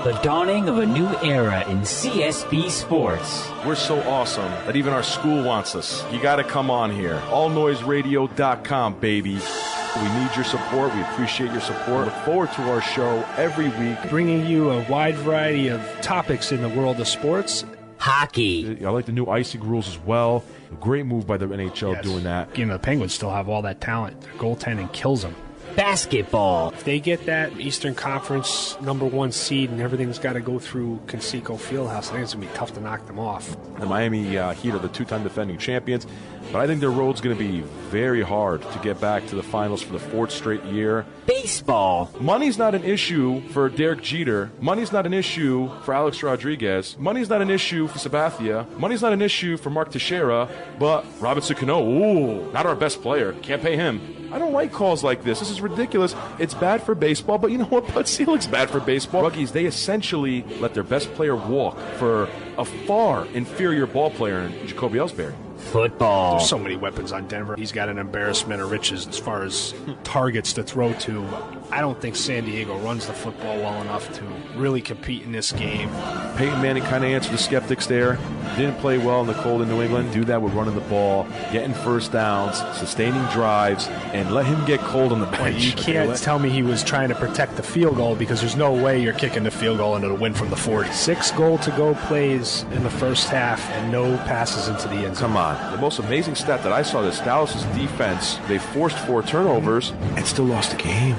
The dawning of a new era in CSB sports. We're so awesome that even our school wants us. You got to come on here. AllNoiseRadio.com, baby. We need your support. We appreciate your support. Look forward to our show every week. Bringing you a wide variety of topics in the world of sports. Hockey. I like the new icing rules as well. A great move by the NHL doing that. You know, the Penguins still have all that talent. Their goaltending kills them. Basketball. If they get that Eastern Conference #1 seed and everything's got to go through Conseco Fieldhouse, I think it's going to be tough to knock them off. The Miami Heat are the two-time defending champions, but I think their road's going to be very hard to get back to the finals for the 4th straight year. Baseball. Money's not an issue for Derek Jeter. Money's not an issue for Alex Rodriguez. Money's not an issue for Sabathia. Money's not an issue for Mark Teixeira, but Robinson Cano, ooh, not our best player. Can't pay him. I don't like calls like this. This is ridiculous. It's bad for baseball, but you know what? Bud Selig's bad for baseball. Ruggies, they essentially let their best player walk for a far inferior ball player in Jacoby Ellsbury. Football. There's so many weapons on Denver. He's got an embarrassment of riches as far as targets to throw to. I don't think San Diego runs the football well enough to really compete in this game. Peyton Manning kind of answered the skeptics there. Didn't play well in the cold in New England. Do that with running the ball, getting first downs, sustaining drives, and let him get cold on the bench. You can't tell me he was trying to protect the field goal because there's no way you're kicking the field goal into the win from the 40. 6 goal-to-go plays in the first half and no passes into the end zone. Come on. The most amazing stat that I saw this Dallas' defense, they forced 4 turnovers and still lost the game.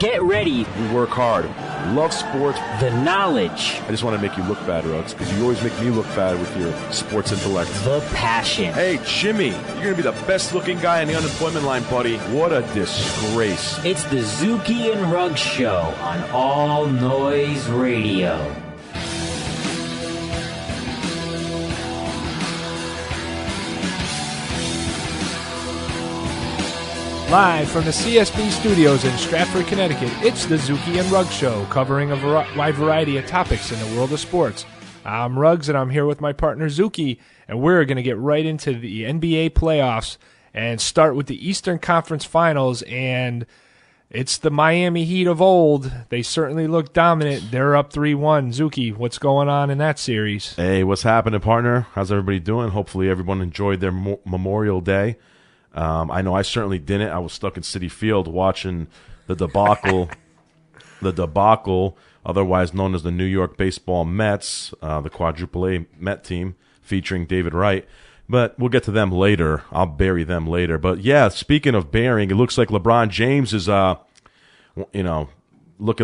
Get ready. We work hard. Love sports. The knowledge. I just want to make you look bad, Ruggs, because you always make me look bad with your sports intellect. The passion. Hey, Jimmy, you're going to be the best-looking guy on the unemployment line, buddy. What a disgrace. It's the Zuki and Ruggs Show on All Noise Radio. Live from the CSB studios in Stratford, Connecticut, it's the Zuki and Ruggs Show, covering a wide variety of topics in the world of sports. I'm Ruggs, and I'm here with my partner Zuki, and we're going to get right into the NBA playoffs and start with the Eastern Conference Finals, and it's the Miami Heat of old. They certainly look dominant. They're up 3-1. Zuki, what's going on in that series? Hey, what's happening, partner? How's everybody doing? Hopefully everyone enjoyed their Memorial Day. I know I certainly didn't. I was stuck in Citi Field watching the debacle, otherwise known as the New York Baseball Mets, the quadruple A Met team featuring David Wright. But we'll get to them later. I'll bury them later. But yeah, speaking of burying, it looks like LeBron James is, looking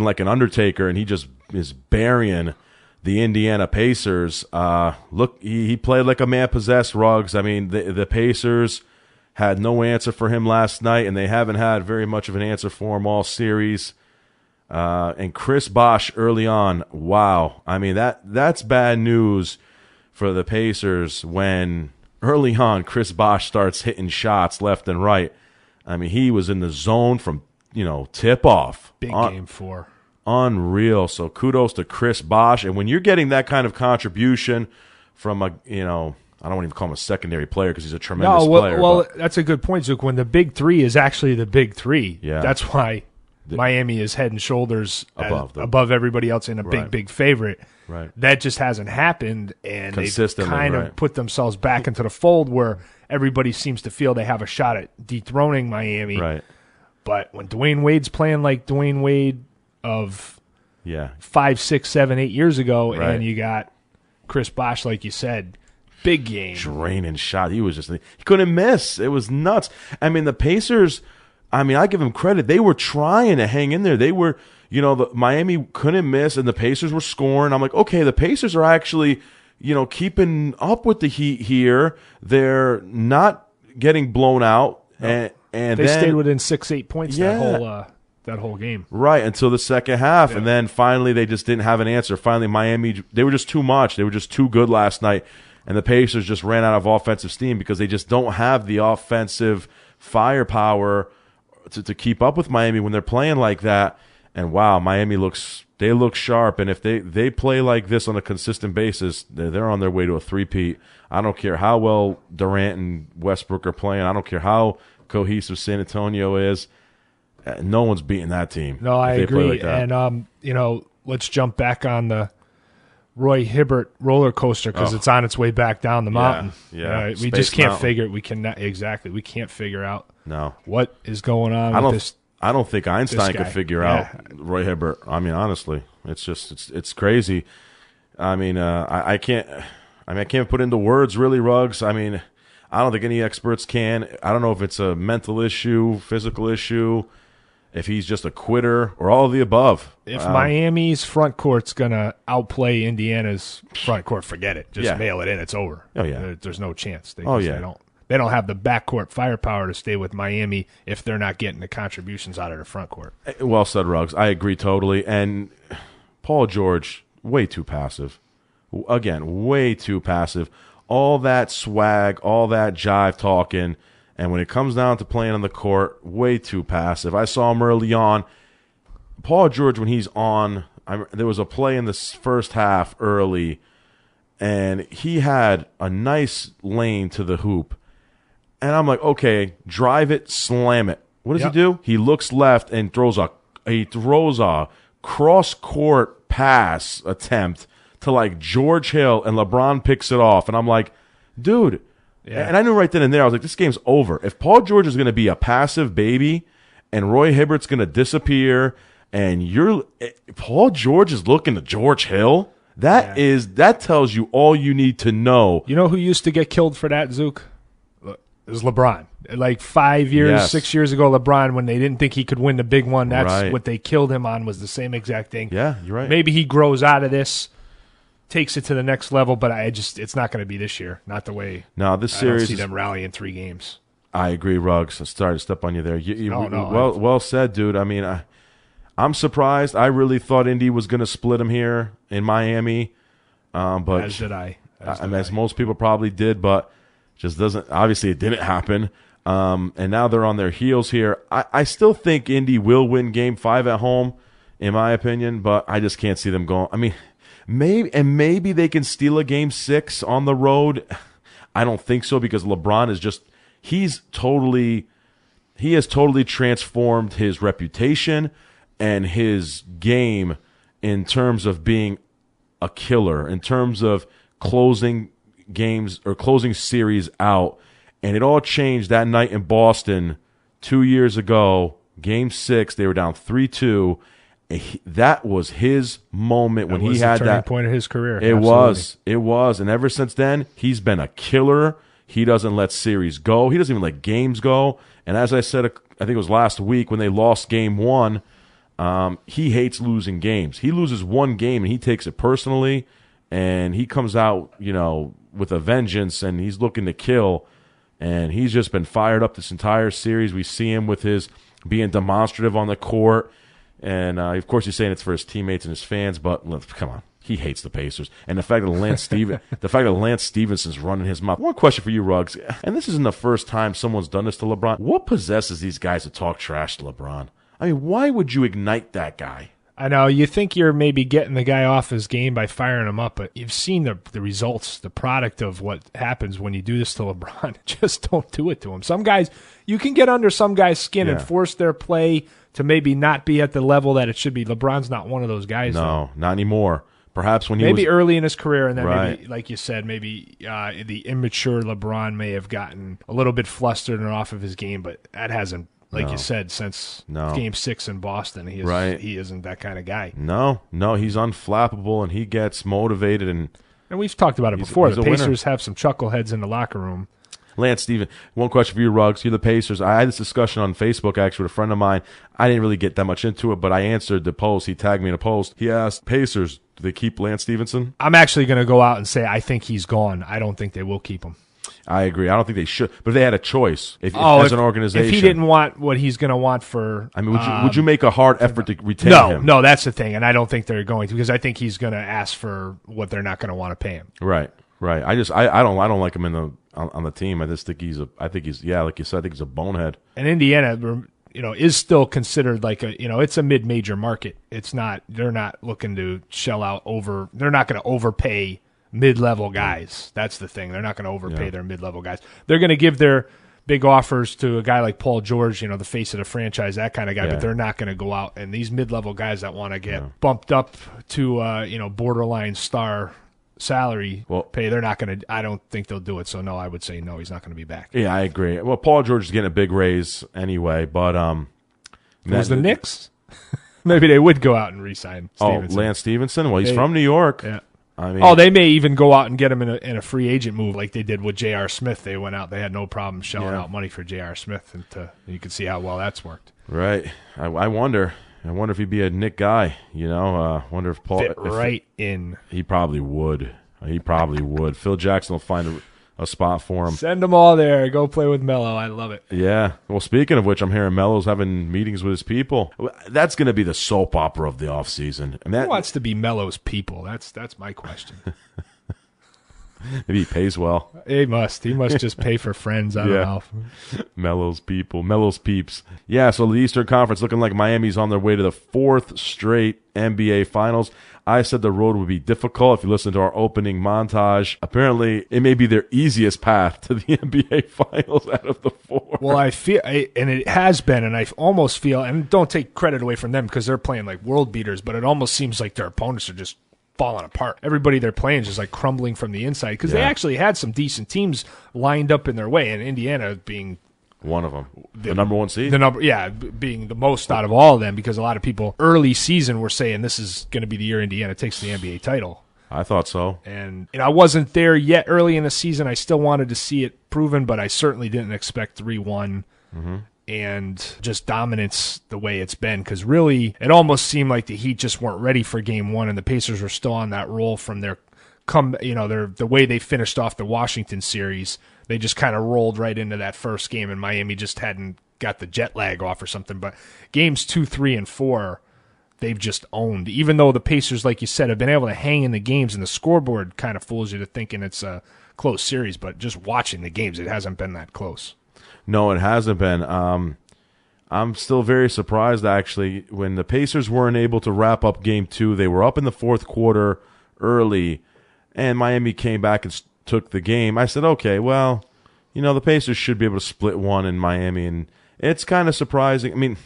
like an Undertaker, and he just is burying the Indiana Pacers. Look, he played like a man possessed. Ruggs. I mean, the Pacers had no answer for him last night, and they haven't had very much of an answer for him all series. And Chris Bosh early on, wow. I mean, that's bad news for the Pacers when early on Chris Bosh starts hitting shots left and right. I mean, he was in the zone from, tip-off. Big game 4. Unreal. So kudos to Chris Bosh. And when you're getting that kind of contribution from I don't even call him a secondary player because he's a tremendous player. Well, that's a good point, Zook. When the big 3 is actually the big 3, that's why Miami is head and shoulders above everybody else in a big favorite. Right. That just hasn't happened, and they've kind of right. put themselves back into the fold where everybody seems to feel they have a shot at dethroning Miami. Right. But when Dwayne Wade's playing like Dwayne Wade of 5, 6, 7, 8 years ago, and you got Chris Bosh, like you said, big game. Draining shot. He couldn't miss. It was nuts. I mean, the Pacers, I give them credit. They were trying to hang in there. They were, the Miami couldn't miss, and the Pacers were scoring. I'm like, okay, the Pacers are actually, keeping up with the Heat here. They're not getting blown out. No. And they then stayed within 6, 8 points that whole game. Right, until the second half. Yeah. And then finally they just didn't have an answer. Finally, Miami, they were just too much. They were just too good last night. And the Pacers just ran out of offensive steam because they just don't have the offensive firepower to keep up with Miami when they're playing like that. And wow, Miami look sharp. And if they play like this on a consistent basis, they're on their way to a three-peat. I don't care how well Durant and Westbrook are playing. I don't care how cohesive San Antonio is. No one's beating that team. No, I agree. Like and let's jump back on the Roy Hibbert roller coaster because it's on its way back down the mountain. Yeah. We Space just can't Mountain. figure it. We cannot exactly. We can't figure out what is going on with this. I don't think Einstein guy. could figure out Roy Hibbert. I mean, honestly, it's crazy. I mean, I can't put into words really, Ruggs. I mean, I don't think any experts can. I don't know if it's a mental issue, physical issue, if he's just a quitter, or all of the above. If Miami's front court's gonna outplay Indiana's front court, forget it. Just mail it in. It's over. Oh yeah, there's no chance. They don't have the backcourt firepower to stay with Miami if they're not getting the contributions out of the front court. Well said, Ruggs. I agree totally. And Paul George, way too passive. Again, way too passive. All that swag, all that jive talking, and when it comes down to playing on the court, way too passive. I saw him early on. Paul George, when he's on, there was a play in the first half early, and he had a nice lane to the hoop. And I'm like, okay, drive it, slam it. What does he do? He looks left and throws a cross-court pass attempt to like George Hill, and LeBron picks it off. And I'm like, dude. Yeah. And I knew right then and there, I was like, this game's over. If Paul George is going to be a passive baby and Roy Hibbert's going to disappear and Paul George is looking to George Hill, that tells you all you need to know. You know who used to get killed for that, Zook? It was LeBron. Like 5 years, 6 years ago, LeBron, when they didn't think he could win the big one, that's what they killed him on, was the same exact thing. Yeah, you're right. Maybe he grows out of this, takes it to the next level, but it's not going to be this year. Not the way. No, this series. I don't see them rally in 3 games. I agree, Ruggs. I'm sorry to step on you there. No. Well said, dude. I mean, I'm surprised. I really thought Indy was going to split him here in Miami, but as did I. As most people probably did, but just doesn't. Obviously, it didn't happen. And now they're on their heels here. I still think Indy will win Game 5 at home, in my opinion, but I just can't see them going. I mean, maybe they can steal a Game 6 on the road. I don't think so, because LeBron is he has totally transformed his reputation and his game in terms of being a killer, in terms of closing games or closing series out. And it all changed that night in Boston 2 years ago, Game 6. They were down 3-2. That was his moment when he had that turning point of his career. It was, and ever since then, he's been a killer. He doesn't let series go. He doesn't even let games go. And as I said, I think it was last week when they lost Game 1, he hates losing games. He loses one game and he takes it personally, and he comes out, with a vengeance, and he's looking to kill. And he's just been fired up this entire series. We see him with his being demonstrative on the court. And, of course, he's saying it's for his teammates and his fans, but come on. He hates the Pacers. And the fact that Lance Stevenson's running his mouth. One question for you, Ruggs, and this isn't the first time someone's done this to LeBron. What possesses these guys to talk trash to LeBron? I mean, why would you ignite that guy? I know. You think you're maybe getting the guy off his game by firing him up, but you've seen the results, the product of what happens when you do this to LeBron. Just don't do it to him. Some guys, you can get under some guys' skin and force their play to maybe not be at the level that it should be. LeBron's not one of those guys. No, not anymore. Perhaps when he maybe early in his career, and then maybe, like you said, maybe the immature LeBron may have gotten a little bit flustered and off of his game, but that hasn't, you said, since Game 6 in Boston. He isn't that kind of guy. No, he's unflappable, and he gets motivated. And we've talked about it before. The Pacers have some chuckleheads in the locker room. Lance Stevens, one question for you, Ruggs. You're the Pacers. I had this discussion on Facebook, actually, with a friend of mine. I didn't really get that much into it, but I answered the post. He tagged me in a post. He asked, Pacers, do they keep Lance Stevenson? I'm actually going to go out and say I think he's gone. I don't think they will keep him. I agree. I don't think they should. But if they had a choice, as an organization. If he didn't want what he's going to want for... I mean, would you make a hard effort to retain him? No, that's the thing, and I don't think they're going to, because I think he's going to ask for what they're not going to want to pay him. Right. I don't like him on the team. I just think he's like you said, I think he's a bonehead. And Indiana, is still considered like it's a mid-major market. It's not. They're not looking to shell out over. They're not going to overpay mid-level guys. That's the thing. They're not going to overpay their mid-level guys. They're going to give their big offers to a guy like Paul George, the face of the franchise, that kind of guy, but they're not going to go out. And these mid-level guys that want to get bumped up to, borderline star salary pay, they're not going to – I don't think they'll do it. So, no, I would say no, he's not going to be back. Yeah, I agree. Well, Paul George is getting a big raise anyway, but it was the Knicks. Maybe they would go out and re-sign Stevenson. Oh, Lance Stevenson? Well, he's from New York. Yeah. I mean, they may even go out and get him in a free agent move like they did with J.R. Smith. They went out. They had no problem shelling out money for J.R. Smith, and you can see how well that's worked. Right. I wonder. I wonder if he'd be a Knick guy. Wonder if Paul fit in. He probably would. Phil Jackson will find a spot for him. Send them all there. Go play with Melo. I love it. Yeah. Well, speaking of which, I'm hearing Melo's having meetings with his people. That's going to be the soap opera of the offseason. Who wants to be Melo's people? That's my question. Maybe he pays well. He must just pay for friends. I don't know. Melo's people. Melo's peeps. Yeah, so the Eastern Conference looking like Miami's on their way to the 4th straight NBA Finals. I said the road would be difficult. If you listen to our opening montage, apparently it may be their easiest path to the NBA Finals out of the 4. Well, and it has been, and I almost feel, and don't take credit away from them because they're playing like world beaters, but it almost seems like their opponents are just falling apart. Everybody they're playing is just like crumbling from the inside because they actually had some decent teams lined up in their way, and Indiana being one of them, the number 1 seed. Being the most out of all of them, because a lot of people early season were saying this is going to be the year Indiana takes the NBA title. I thought so. And I wasn't there yet early in the season. I still wanted to see it proven, but I certainly didn't expect 3-1 and just dominance the way it's been, because really it almost seemed like the Heat just weren't ready for Game 1, and the Pacers were still on that roll from their the way they finished off the Washington series. They just kind of rolled right into that first game, and Miami just hadn't got the jet lag off or something. But games 2, 3, and 4, they've just owned. Even though the Pacers, like you said, have been able to hang in the games, and the scoreboard kind of fools you to thinking it's a close series. But just watching the games, it hasn't been that close. No, it hasn't been. I'm still very surprised, actually, when the Pacers weren't able to wrap up Game 2. They were up in the 4th quarter early, and Miami came back and took the game. I said, okay, well, the Pacers should be able to split one in Miami, and it's kind of surprising. I mean,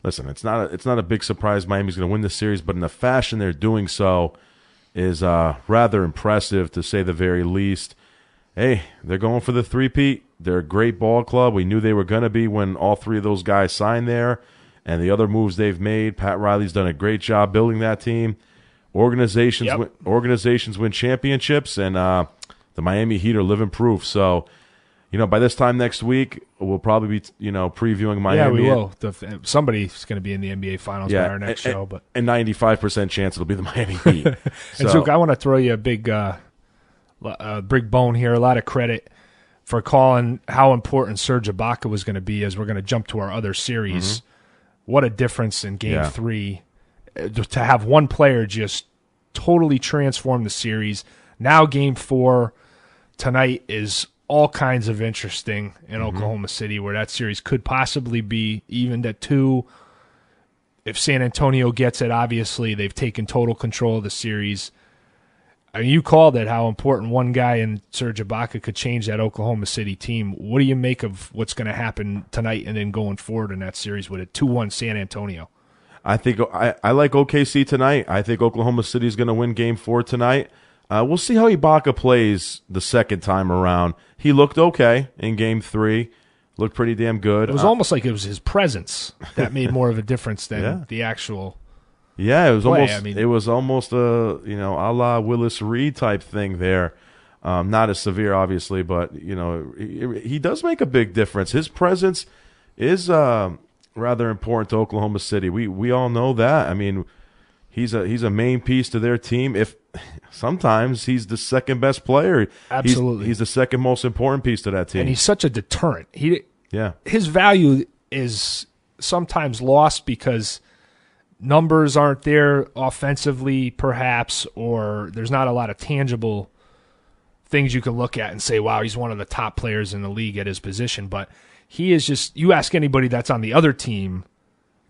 listen, it's not a big surprise Miami's going to win the series, but in the fashion they're doing so is rather impressive, to say the very least. Hey, they're going for the three-peat. They're a great ball club. We knew they were going to be when all 3 of those guys signed there, and the other moves they've made. Pat Riley's done a great job building that team. Organizations win championships, and the Miami Heat are living proof. So, by this time next week, we'll probably be, previewing Miami. Yeah, we will. Somebody's going to be in the NBA Finals by our next show. But a 95% chance it'll be the Miami Heat. And Zook, I want to throw you a big bone here. A lot of credit for calling how important Serge Ibaka was going to be, as we're going to jump to our other series. What a difference in Game 3 to have one player just totally transform the series. Now Game 4 tonight is all kinds of interesting in Oklahoma City, where that series could possibly be even at 2. If San Antonio gets it, obviously they've taken total control of the series. I mean, you called it, how important one guy in Serge Ibaka could change that Oklahoma City team. What do you make of what's going to happen tonight and then going forward in that series with a 2-1 San Antonio? I think I like OKC tonight. I think Oklahoma City is going to win Game 4 tonight. We'll see how Ibaka plays the second time around. He looked okay in Game 3. Looked pretty damn good. It was almost like it was his presence that made more of a difference than the actual it was play. almost a a la Willis Reed type thing there. Not as severe, obviously, but he does make a big difference. His presence is rather important to Oklahoma City. We all know that. I mean, he's a main piece to their team. If sometimes he's the second best player. Absolutely, he's the second most important piece to that team. And he's such a deterrent. His value is sometimes lost because numbers aren't there offensively, perhaps, or there's not a lot of tangible things you can look at and say, wow, he's one of the top players in the league at his position. But he is just, you ask anybody that's on the other team,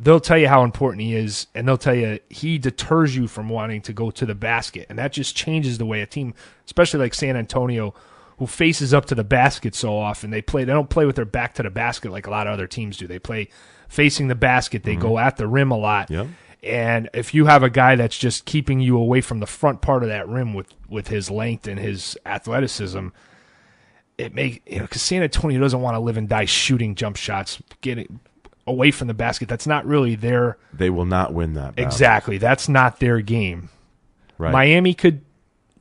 they'll tell you how important he is, and they'll tell you he deters you from wanting to go to the basket. And that just changes the way a team, especially like San Antonio, who faces up to the basket so often. They don't play with their back to the basket like a lot of other teams do. They play facing the basket. They go at the rim a lot. Yep. And if you have a guy that's just keeping you away from the front part of that rim with his length and his athleticism, it makes, because San Antonio doesn't want to live and die shooting jump shots, getting away from the basket. That's not really their. They will not win that battle. Exactly. That's not their game. Right. Miami could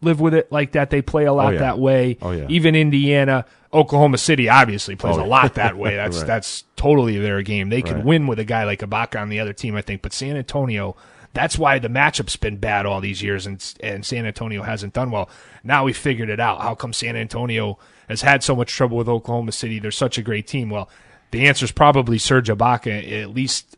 live with it like that. They play a lot that way. Oh, yeah. Even Indiana, Oklahoma City obviously plays a lot that way. Right. That's totally their game. They could win with a guy like Ibaka on the other team, I think. But San Antonio, that's why the matchup's been bad all these years, and San Antonio hasn't done well. Now we figured it out. How come San Antonio has had so much trouble with Oklahoma City? They're such a great team. Well, the answer is probably Serge Ibaka, at least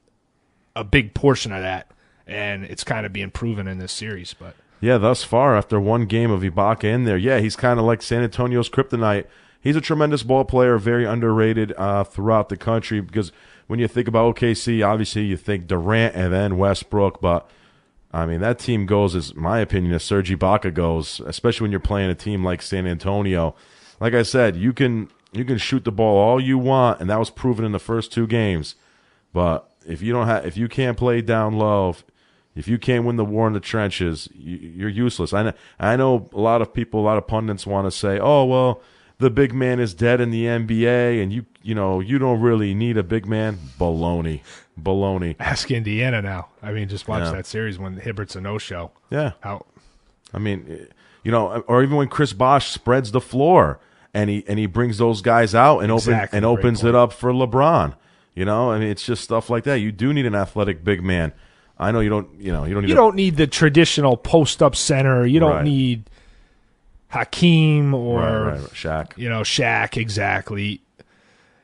a big portion of that, and it's kind of being proven in this series. But yeah, thus far, after one game of Ibaka in there, he's kind of like San Antonio's kryptonite. He's a tremendous ball player, very underrated throughout the country, because when you think about OKC, obviously you think Durant and then Westbrook, but I mean, that team goes, as my opinion, as Serge Ibaka goes, especially when you're playing a team like San Antonio. Like I said, you can shoot the ball all you want, and that was proven in the first two games. But if you can't play down low, if you can't win the war in the trenches, you're useless. I know a lot of people, a lot of pundits want to say, "Oh, well, the big man is dead in the NBA, and you don't really need a big man." Baloney. Ask Indiana now. I mean, just watch that series when Hibbert's a no-show. Yeah. I mean, or even when Chris Bosh spreads the floor and he brings those guys out and opens it up for LeBron. I mean, it's just stuff like that. You do need an athletic big man. I know you don't need the traditional post-up center. You don't need Hakeem or Shaq. Shaq, exactly.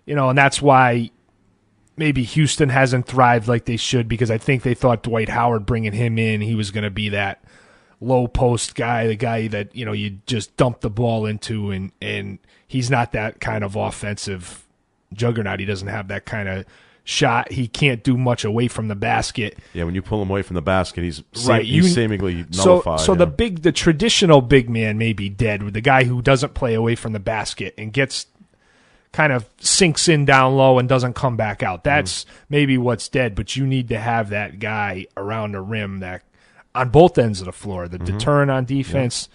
And that's why maybe Houston hasn't thrived like they should, because I think they thought Dwight Howard, bringing him in, he was going to be that low post guy, the guy that you just dump the ball into, and he's not that kind of offensive juggernaut. He doesn't have that kind of shot. He can't do much away from the basket. Yeah, when you pull him away from the basket, he's seemingly nullified. So the traditional big man may be dead, with the guy who doesn't play away from the basket and gets kind of sinks in down low and doesn't come back out. That's maybe what's dead, but you need to have that guy around the rim that on both ends of the floor, the deterrent on defense,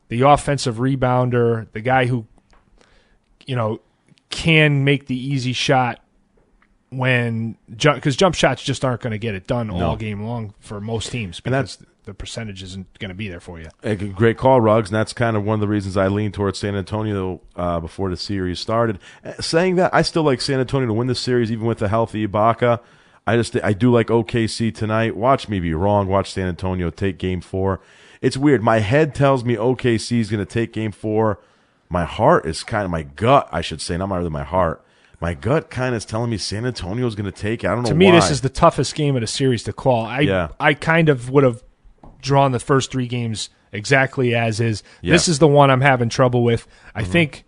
the offensive rebounder, the guy who can make the easy shot because jump shots just aren't going to get it done all game long for most teams, because the percentage isn't going to be there for you. A great call, Ruggs, and that's kind of one of the reasons I leaned towards San Antonio before the series started. Saying that, I still like San Antonio to win the series, even with a healthy Ibaka. I do like OKC tonight. Watch me be wrong. Watch San Antonio take Game 4. It's weird. My head tells me OKC is going to take Game 4. My heart is my gut, I should say, not my heart. My gut kind of is telling me San Antonio is going to take it. I don't know why. To me, this is the toughest game of the series to call. I kind of would have drawn the first three games exactly as is. Yeah. This is the one I'm having trouble with. I think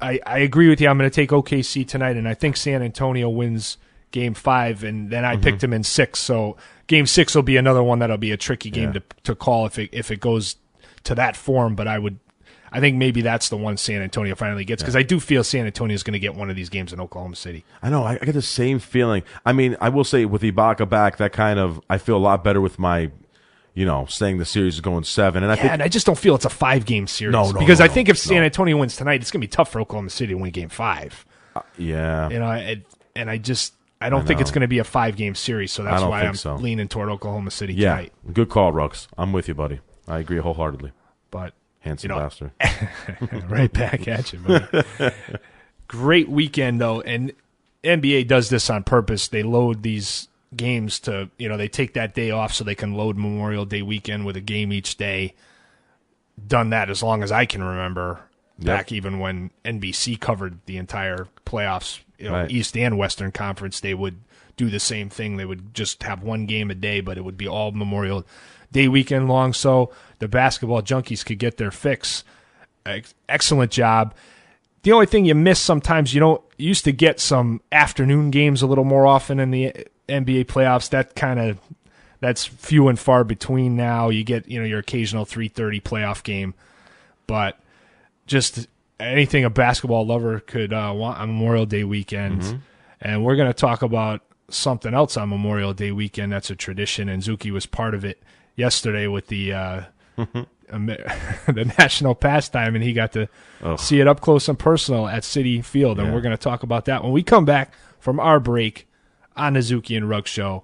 I agree with you. I'm going to take OKC tonight, and I think San Antonio wins Game 5, and then I picked him in 6. So Game 6 will be another one that'll be a tricky game to call if it goes to that form. But I think maybe that's the one San Antonio finally gets, because I do feel San Antonio is going to get one of these games in Oklahoma City. I know. I get the same feeling. I mean, I will say with Ibaka back, that kind of I feel a lot better with my, saying the series is going 7. And I just don't feel it's a 5-game series. Because I think if San Antonio wins tonight, it's going to be tough for Oklahoma City to win Game 5. And I don't think it's going to be a 5-game series, so that's why I'm leaning toward Oklahoma City tonight. Good call, Rux. I'm with you, buddy. I agree wholeheartedly. But handsome bastard. Right back at you, buddy. Great weekend, though, and NBA does this on purpose. They load these games to, they take that day off so they can load Memorial Day weekend with a game each day. Done that as long as I can remember, back even when NBC covered the entire playoffs, East and Western Conference, they would do the same thing. They would just have one game a day, but it would be all Memorial Day weekend long, so the basketball junkies could get their fix. Excellent job. The only thing you miss sometimes, you used to get some afternoon games a little more often in the NBA playoffs. That's few and far between now. You get your occasional 3:30 playoff game, but just anything a basketball lover could want on Memorial Day weekend. Mm-hmm. And we're going to talk about something else on Memorial Day weekend that's a tradition, and Zuki was part of it yesterday with the the national pastime, and he got to see it up close and personal at Citi Field, and we're going to talk about that when we come back from our break on the Zuki and Ruggs Show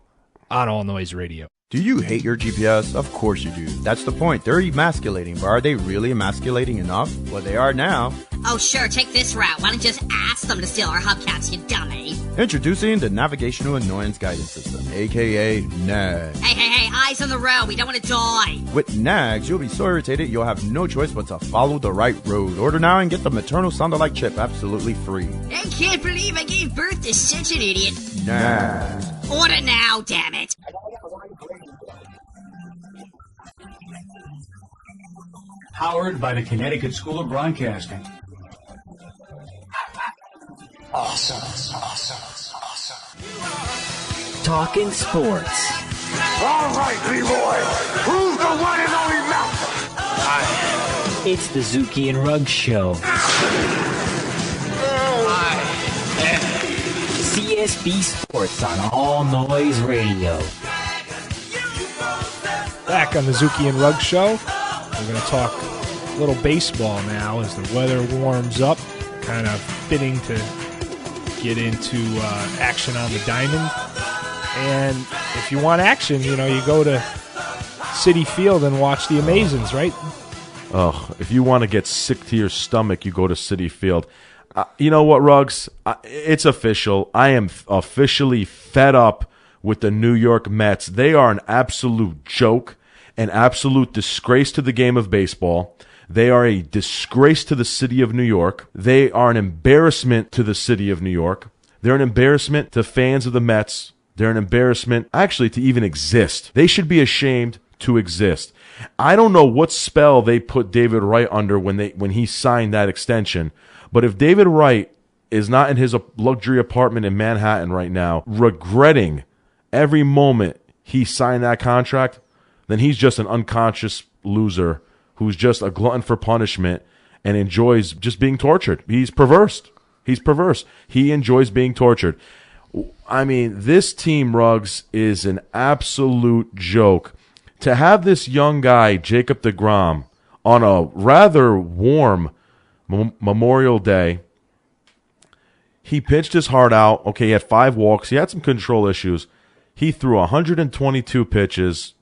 on All Noise Radio. Do you hate your GPS? Of course you do. That's the point. They're emasculating, but are they really emasculating enough? Well, they are now. Oh, sure, take this route. Why don't you just ask them to steal our hubcaps, you dummy? Introducing the Navigational Annoyance Guidance System, a.k.a. NAG. Hey, eyes on the road. We don't want to die. With NAGs, you'll be so irritated you'll have no choice but to follow the right road. Order now and get the maternal sound-alike chip absolutely free. I can't believe I gave birth to such an idiot. NAGs. Order now, damn it. Powered by the Connecticut School of Broadcasting. Awesome. Talking sports. All right, B-boy. Who's the one and only master? It's the Zuki and Ruggs Show. CSB Sports on All Noise Radio. Back on the Zuki and Ruggs Show. We're going to talk a little baseball now as the weather warms up. Kind of fitting to get into action on the diamond. And if you want action, you go to Citi Field and watch the Amazons, right? Oh, if you want to get sick to your stomach, you go to Citi Field. You know what, Ruggs? It's official. I am officially fed up with the New York Mets. They are an absolute joke, an absolute disgrace to the game of baseball. They are a disgrace to the city of New York. They are an embarrassment to the city of New York. They're an embarrassment to fans of the Mets. They're an embarrassment, actually, to even exist. They should be ashamed to exist. I don't know what spell they put David Wright under when he signed that extension, but if David Wright is not in his luxury apartment in Manhattan right now, regretting every moment he signed that contract, then he's just an unconscious loser who's just a glutton for punishment and enjoys just being tortured. He's perverse. He enjoys being tortured. I mean, this team, Ruggs, is an absolute joke. To have this young guy, Jacob deGrom, on a rather warm Memorial Day, he pitched his heart out. Okay, he had 5 walks. He had some control issues. He threw 122 pitches.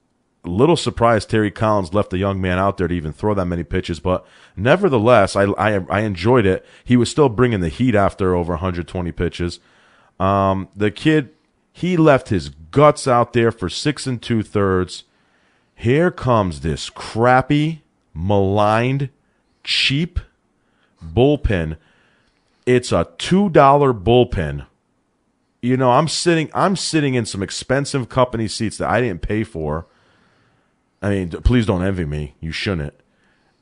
A little surprised Terry Collins left the young man out there to even throw that many pitches, but nevertheless, I enjoyed it. He was still bringing the heat after over 120 pitches. The kid, he left his guts out there for 6 2/3. Here comes this crappy, maligned, cheap bullpen. It's a $2 bullpen. I'm sitting in some expensive company seats that I didn't pay for. I mean, please don't envy me. You shouldn't.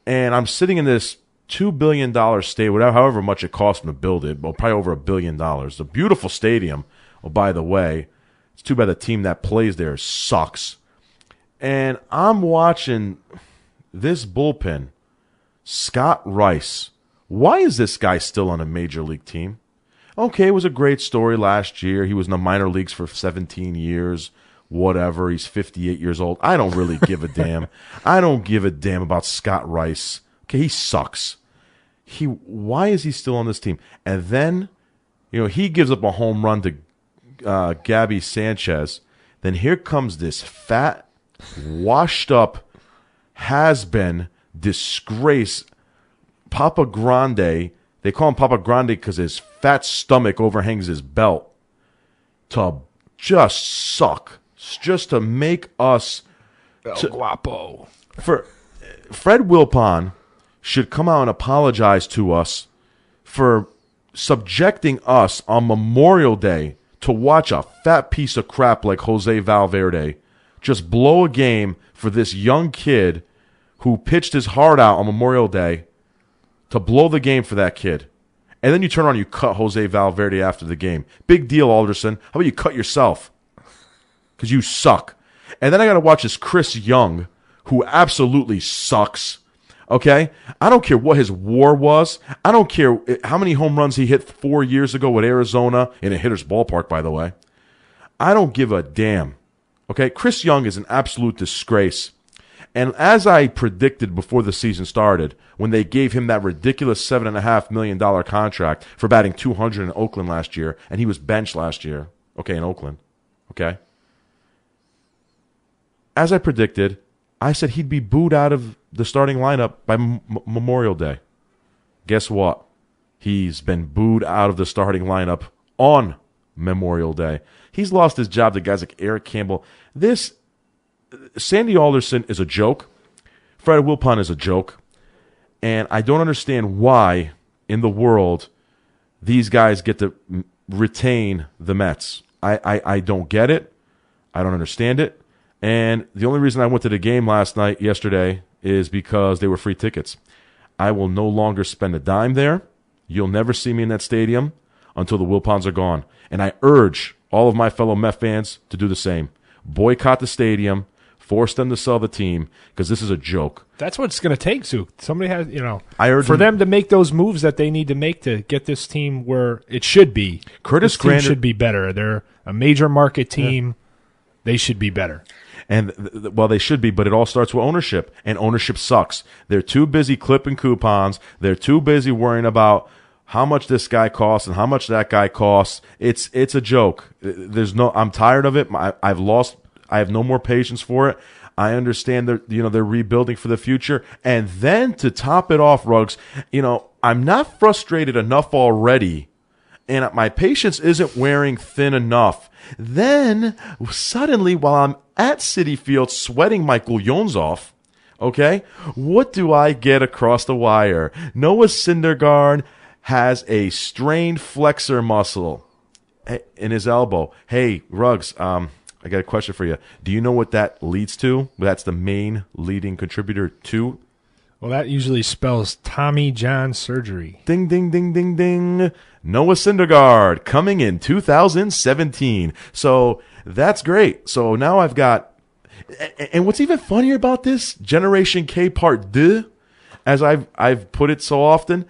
And I'm sitting in this $2 billion stadium, however much it cost them to build it, well, probably over $1 billion. It's a beautiful stadium. Oh, by the way, it's too bad the team that plays there sucks. And I'm watching this bullpen, Scott Rice. Why is this guy still on a major league team? Okay, it was a great story last year. He was in the minor leagues for 17 years. Whatever. He's 58 years old. I don't really give a damn. I don't give a damn about Scott Rice. Okay, he sucks. Why is he still on this team? And then, he gives up a home run to Gabby Sanchez. Then here comes this fat, washed up, has-been, disgrace, Papa Grande. They call him Papa Grande because his fat stomach overhangs his belt. To just suck. Just to make us... Guapo. For Fred Wilpon should come out and apologize to us for subjecting us on Memorial Day to watch a fat piece of crap like Jose Valverde just blow a game for this young kid who pitched his heart out on Memorial Day, to blow the game for that kid. And then you turn around and you cut Jose Valverde after the game. Big deal, Alderson. How about you cut yourself? Because you suck. And then I got to watch this Chris Young, who absolutely sucks. Okay? I don't care what his WAR was. I don't care how many home runs he hit 4 years ago with Arizona in a hitter's ballpark, by the way. I don't give a damn. Okay? Chris Young is an absolute disgrace. And as I predicted before the season started, when they gave him that ridiculous $7.5 million contract for batting 200 in Oakland last year, and he was benched last year, okay, in Oakland, okay? As I predicted, I said he'd be booed out of the starting lineup by Memorial Day. Guess what? He's been booed out of the starting lineup on Memorial Day. He's lost his job to guys like Eric Campbell. Sandy Alderson is a joke. Fred Wilpon is a joke. And I don't understand why in the world these guys get to retain the Mets. I don't get it. I don't understand it. And the only reason I went to the game yesterday, is because they were free tickets. I will no longer spend a dime there. You'll never see me in that stadium until the Wilpons are gone. And I urge all of my fellow Met fans to do the same. Boycott the stadium. Force them to sell the team because this is a joke. That's what it's going to take, Zook. Somebody has, for them to make those moves that they need to make to get this team where it should be. Curtis Granderson should be better. They're a major market team. Yeah. They should be better. And, they should be, but it all starts with ownership, and ownership sucks. They're too busy clipping coupons. They're too busy worrying about how much this guy costs and how much that guy costs. It's a joke. I'm tired of it. I have no more patience for it. I understand they're rebuilding for the future. And then to top it off, Ruggs, I'm not frustrated enough already, and my patience isn't wearing thin enough. Then suddenly, while I'm at Citi Field sweating Michael Jones off, okay, what do I get across the wire? Noah Syndergaard has a strained flexor muscle in his elbow. Hey, Ruggs, I got a question for you. Do you know what that leads to? That's the main leading contributor to? Well, that usually spells Tommy John surgery. Ding, ding, ding, ding, ding. Noah Syndergaard coming in 2017. So that's great. So now I've got, and what's even funnier about this, Generation K Part 2, as I've put it so often,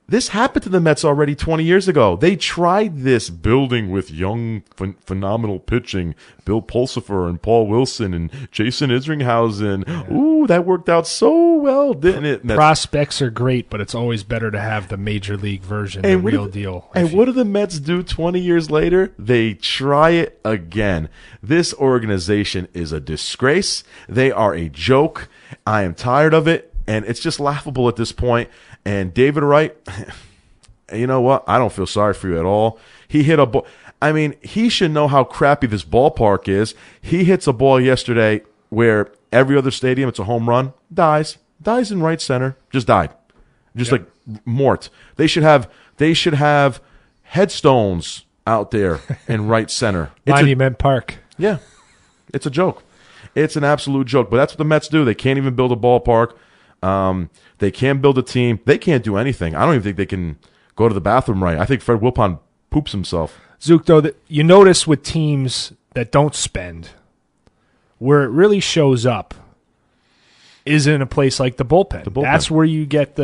this happened to the Mets already 20 years ago. They tried this building with young, phenomenal pitching. Bill Pulsifer and Paul Wilson and Jason Isringhausen. Yeah. Ooh, that worked out so well, didn't it? Prospects are great, but it's always better to have the major league version, the real deal. And what do the Mets do 20 years later? They try it again. This organization is a disgrace. They are a joke. I am tired of it, and it's just laughable at this point. And David Wright, you know what? I don't feel sorry for you at all. He hit a ball. I mean, he should know how crappy this ballpark is. He hits a ball yesterday where every other stadium, it's a home run, dies in right center, just died, like mort. They should have headstones out there in right center. Monument Park. Yeah, it's a joke. It's an absolute joke. But that's what the Mets do. They can't even build a ballpark. They can't build a team. They can't do anything. I don't even think they can go to the bathroom right. I think Fred Wilpon poops himself. Zook, though, that you notice with teams that don't spend, where it really shows up is in a place like the bullpen. That's where you get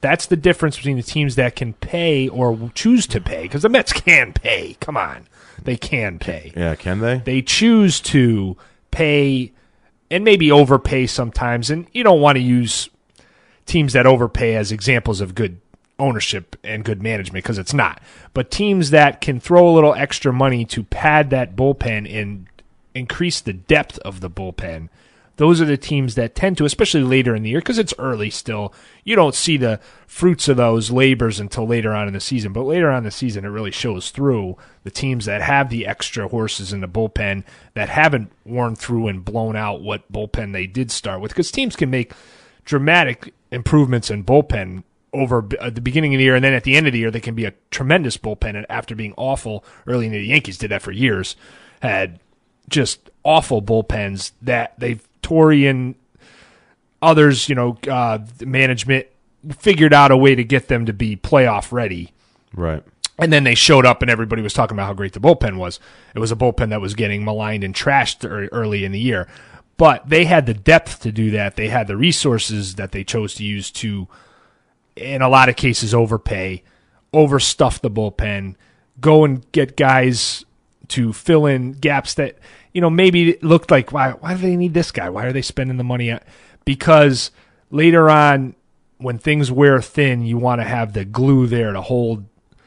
that's the difference between the teams that can pay or choose to pay, because the Mets can pay. Come on. They can pay. Yeah, can they? They choose to pay and maybe overpay sometimes, and you don't want to use teams that overpay as examples of good ownership and good management, because it's not. But teams that can throw a little extra money to pad that bullpen and increase the depth of the bullpen, those are the teams that tend to, especially later in the year, because it's early still. You don't see the fruits of those labors until later on in the season. But later on in the season, it really shows through. The teams that have the extra horses in the bullpen that haven't worn through and blown out what bullpen they did start with, because teams can make dramatic improvements in bullpen over at the beginning of the year, and then at the end of the year, they can be a tremendous bullpen. And after being awful early in the Yankees did that for years, had just awful bullpens that Torrey and others, management figured out a way to get them to be playoff ready. Right. And then they showed up and everybody was talking about how great the bullpen was. It was a bullpen that was getting maligned and trashed early in the year. But they had the depth to do that. They had the resources that they chose to use to, in a lot of cases, overpay, overstuff the bullpen, go and get guys to fill in gaps that, maybe it looked like, why do they need this guy? Why are they spending the money? Because later on, when things wear thin, you want to have the glue there to hold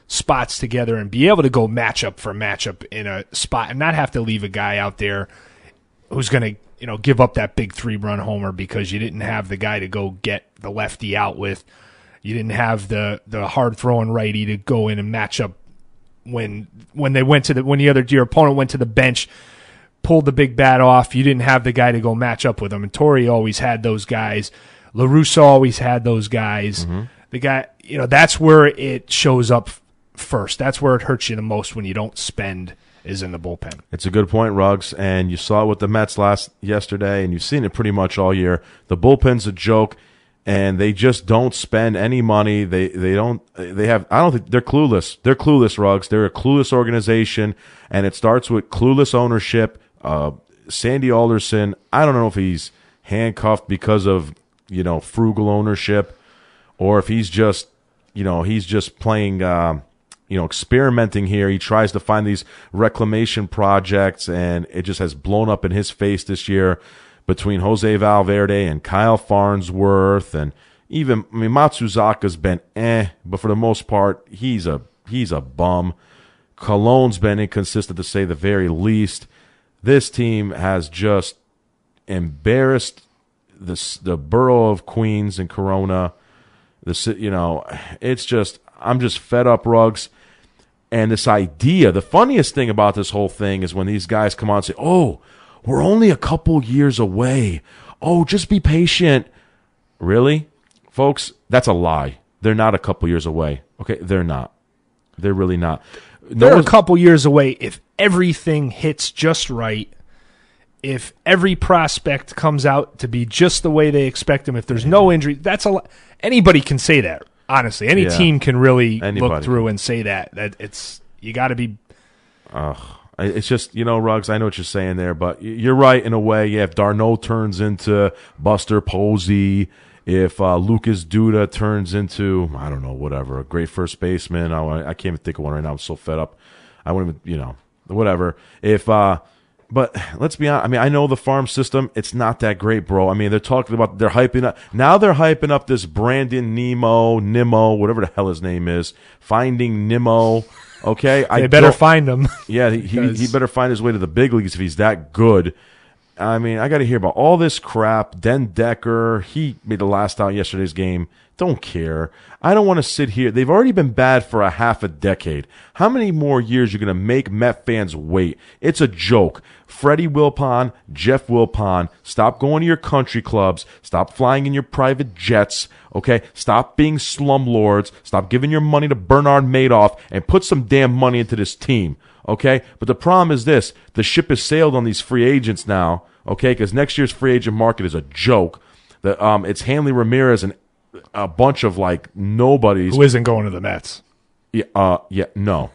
spots together and be able to go matchup for matchup in a spot and not have to leave a guy out there who's going to, give up that big 3-run homer because you didn't have the guy to go get the lefty out with. You didn't have the hard throwing righty to go in and match up when your opponent went to the bench, pulled the big bat off. You didn't have the guy to go match up with him. And Torrey always had those guys. LaRusso always had those guys. Mm-hmm. The guy, that's where it shows up first. That's where it hurts you the most when you don't spend. Is in the bullpen. It's a good point, Ruggs, and you saw it with the Mets yesterday, and you've seen it pretty much all year. The bullpen's a joke, and they just don't spend any money. I don't think they're clueless. They're clueless, Ruggs. They're a clueless organization, and it starts with clueless ownership. Sandy Alderson, I don't know if he's handcuffed because of frugal ownership, or if he's just playing. Experimenting here. He tries to find these reclamation projects, and it just has blown up in his face this year between Jose Valverde and Kyle Farnsworth, and even Matsuzaka's been but for the most part, he's a bum. Colon's been inconsistent to say the very least. This team has just embarrassed the borough of Queens and Corona. It's just I'm just fed up, Ruggs. And this idea, the funniest thing about this whole thing is when these guys come on and say, oh, we're only a couple years away. Oh, just be patient. Really? Folks, that's a lie. They're not a couple years away. Okay, they're not. They're really not. They're a couple years away if everything hits just right, if every prospect comes out to be just the way they expect them, if there's no injury. That's a lot. Anybody can say that. Honestly, any team can really look through and say that it's you got to be. It's just Ruggs. I know what you're saying there, but you're right in a way. Yeah, if Darno turns into Buster Posey, if Lucas Duda turns into whatever, a great first baseman. I can't even think of one right now. I'm so fed up. I wouldn't even whatever. If But let's be honest. I know the farm system, it's not that great, bro. They're talking about, they're hyping up. Now they're hyping up this Brandon Nimmo, whatever the hell his name is. Finding Nimmo. Okay? They better find him. Yeah, he better find his way to the big leagues if he's that good. I got to hear about all this crap. Den Decker, he made the last out yesterday's game. Don't care. I don't want to sit here. They've already been bad for a half a decade. How many more years are you going to make Met fans wait? It's a joke. Freddie Wilpon, Jeff Wilpon, stop going to your country clubs. Stop flying in your private jets. Okay? Stop being slumlords. Stop giving your money to Bernard Madoff and put some damn money into this team. Okay? But the problem is this. The ship has sailed on these free agents now. Okay? Because next year's free agent market is a joke. It's Hanley Ramirez and a bunch of nobodies who isn't going to the Mets. No.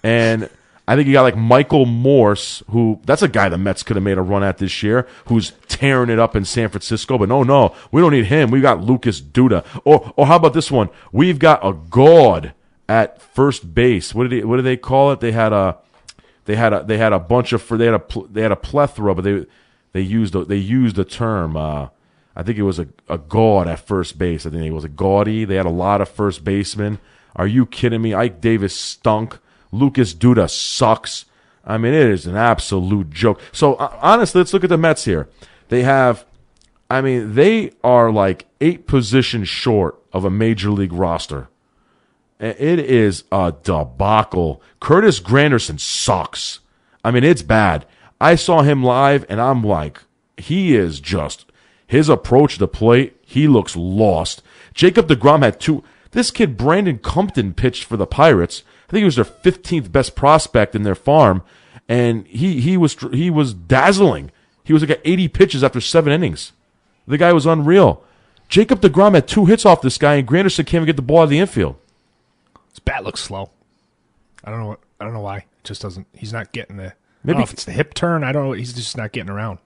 And I think you got Michael Morse, who that's a guy the Mets could have made a run at this year, who's tearing it up in San Francisco. But no, we don't need him. We got Lucas Duda. Or how about this one? We've got a god at first base. What do they call it? They had a plethora, but they used the term. I think it was a god at first base. I think it was a gaudy. They had a lot of first basemen. Are you kidding me? Ike Davis stunk. Lucas Duda sucks. It is an absolute joke. So, honestly, let's look at the Mets here. They have, they are 8 positions short of a major league roster. It is a debacle. Curtis Granderson sucks. It's bad. I saw him live, and I'm he is just... His approach to the plate, he looks lost. Jacob deGrom had 2. This kid, Brandon Compton, pitched for the Pirates. I think he was their 15th best prospect in their farm, and he was dazzling. He was at 80 pitches after 7 innings. The guy was unreal. Jacob deGrom had 2 hits off this guy, and Granderson can't even get the ball out of the infield. His bat looks slow. I don't know why. It just doesn't. He's not getting the. Maybe I don't know if it's the hip turn. I don't know. He's just not getting around.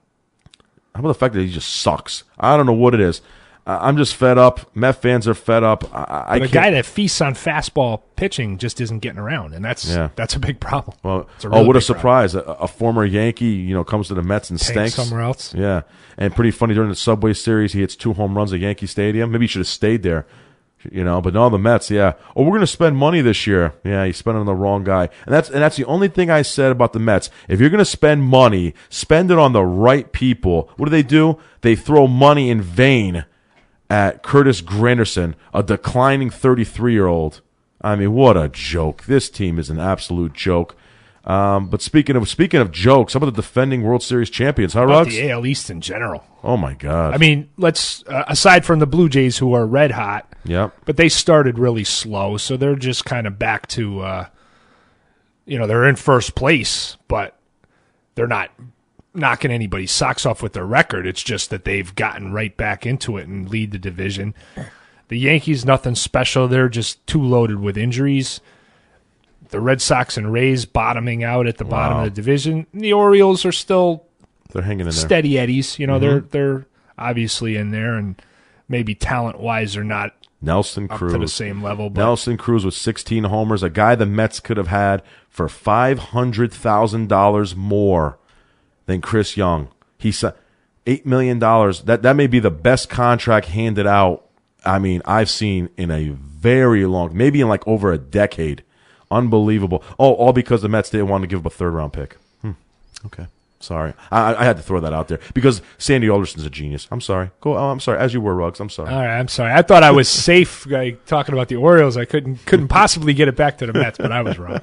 How about the fact that he just sucks? I don't know what it is. I'm just fed up. Met fans are fed up. But a guy that feasts on fastball pitching just isn't getting around, and that's a big problem. Well, really what a surprise! A former Yankee, comes to the Mets and Tanks stinks somewhere else. Yeah, and pretty funny during the Subway Series, he hits 2 home runs at Yankee Stadium. Maybe he should have stayed there, But no, the Mets, yeah. Oh, we're going to spend money this year. Yeah, you spent it on the wrong guy, and that's the only thing I said about the Mets. If you're going to spend money, spend it on the right people. What do? They throw money in vain at Curtis Granderson, a declining 33-year-old. I mean, what a joke. This team is an absolute joke. But speaking of jokes, how about the defending World Series champions, huh, Ruggs? The AL East in general. Oh, my God. I mean, let's aside from the Blue Jays, who are red hot, but they started really slow, so they're just kind of back to, they're in first place, but they're not knocking anybody's socks off with their record. It's just that they've gotten right back into it and lead the division. The Yankees, nothing special. They're just too loaded with injuries. The Red Sox and Rays bottoming out at the bottom of the division. The Orioles are still they're hanging in there. Steady Eddies. They're obviously in there, and maybe talent-wise they're not Nelson up Cruz to the same level. But Nelson Cruz with 16 homers, a guy the Mets could have had for $500,000 more than Chris Young. He said $8 million. That may be the best contract handed out, I mean, I've seen in a very long, maybe in like over a decade. Unbelievable. Oh, all because the Mets didn't want to give up a 3rd-round pick. Okay. Sorry. I had to throw that out there because Sandy Alderson's a genius. I'm sorry. I'm sorry. As you were, Ruggs. I'm sorry. All right, I'm sorry. I thought I was safe talking about the Orioles. I couldn't possibly get it back to the Mets, but I was wrong.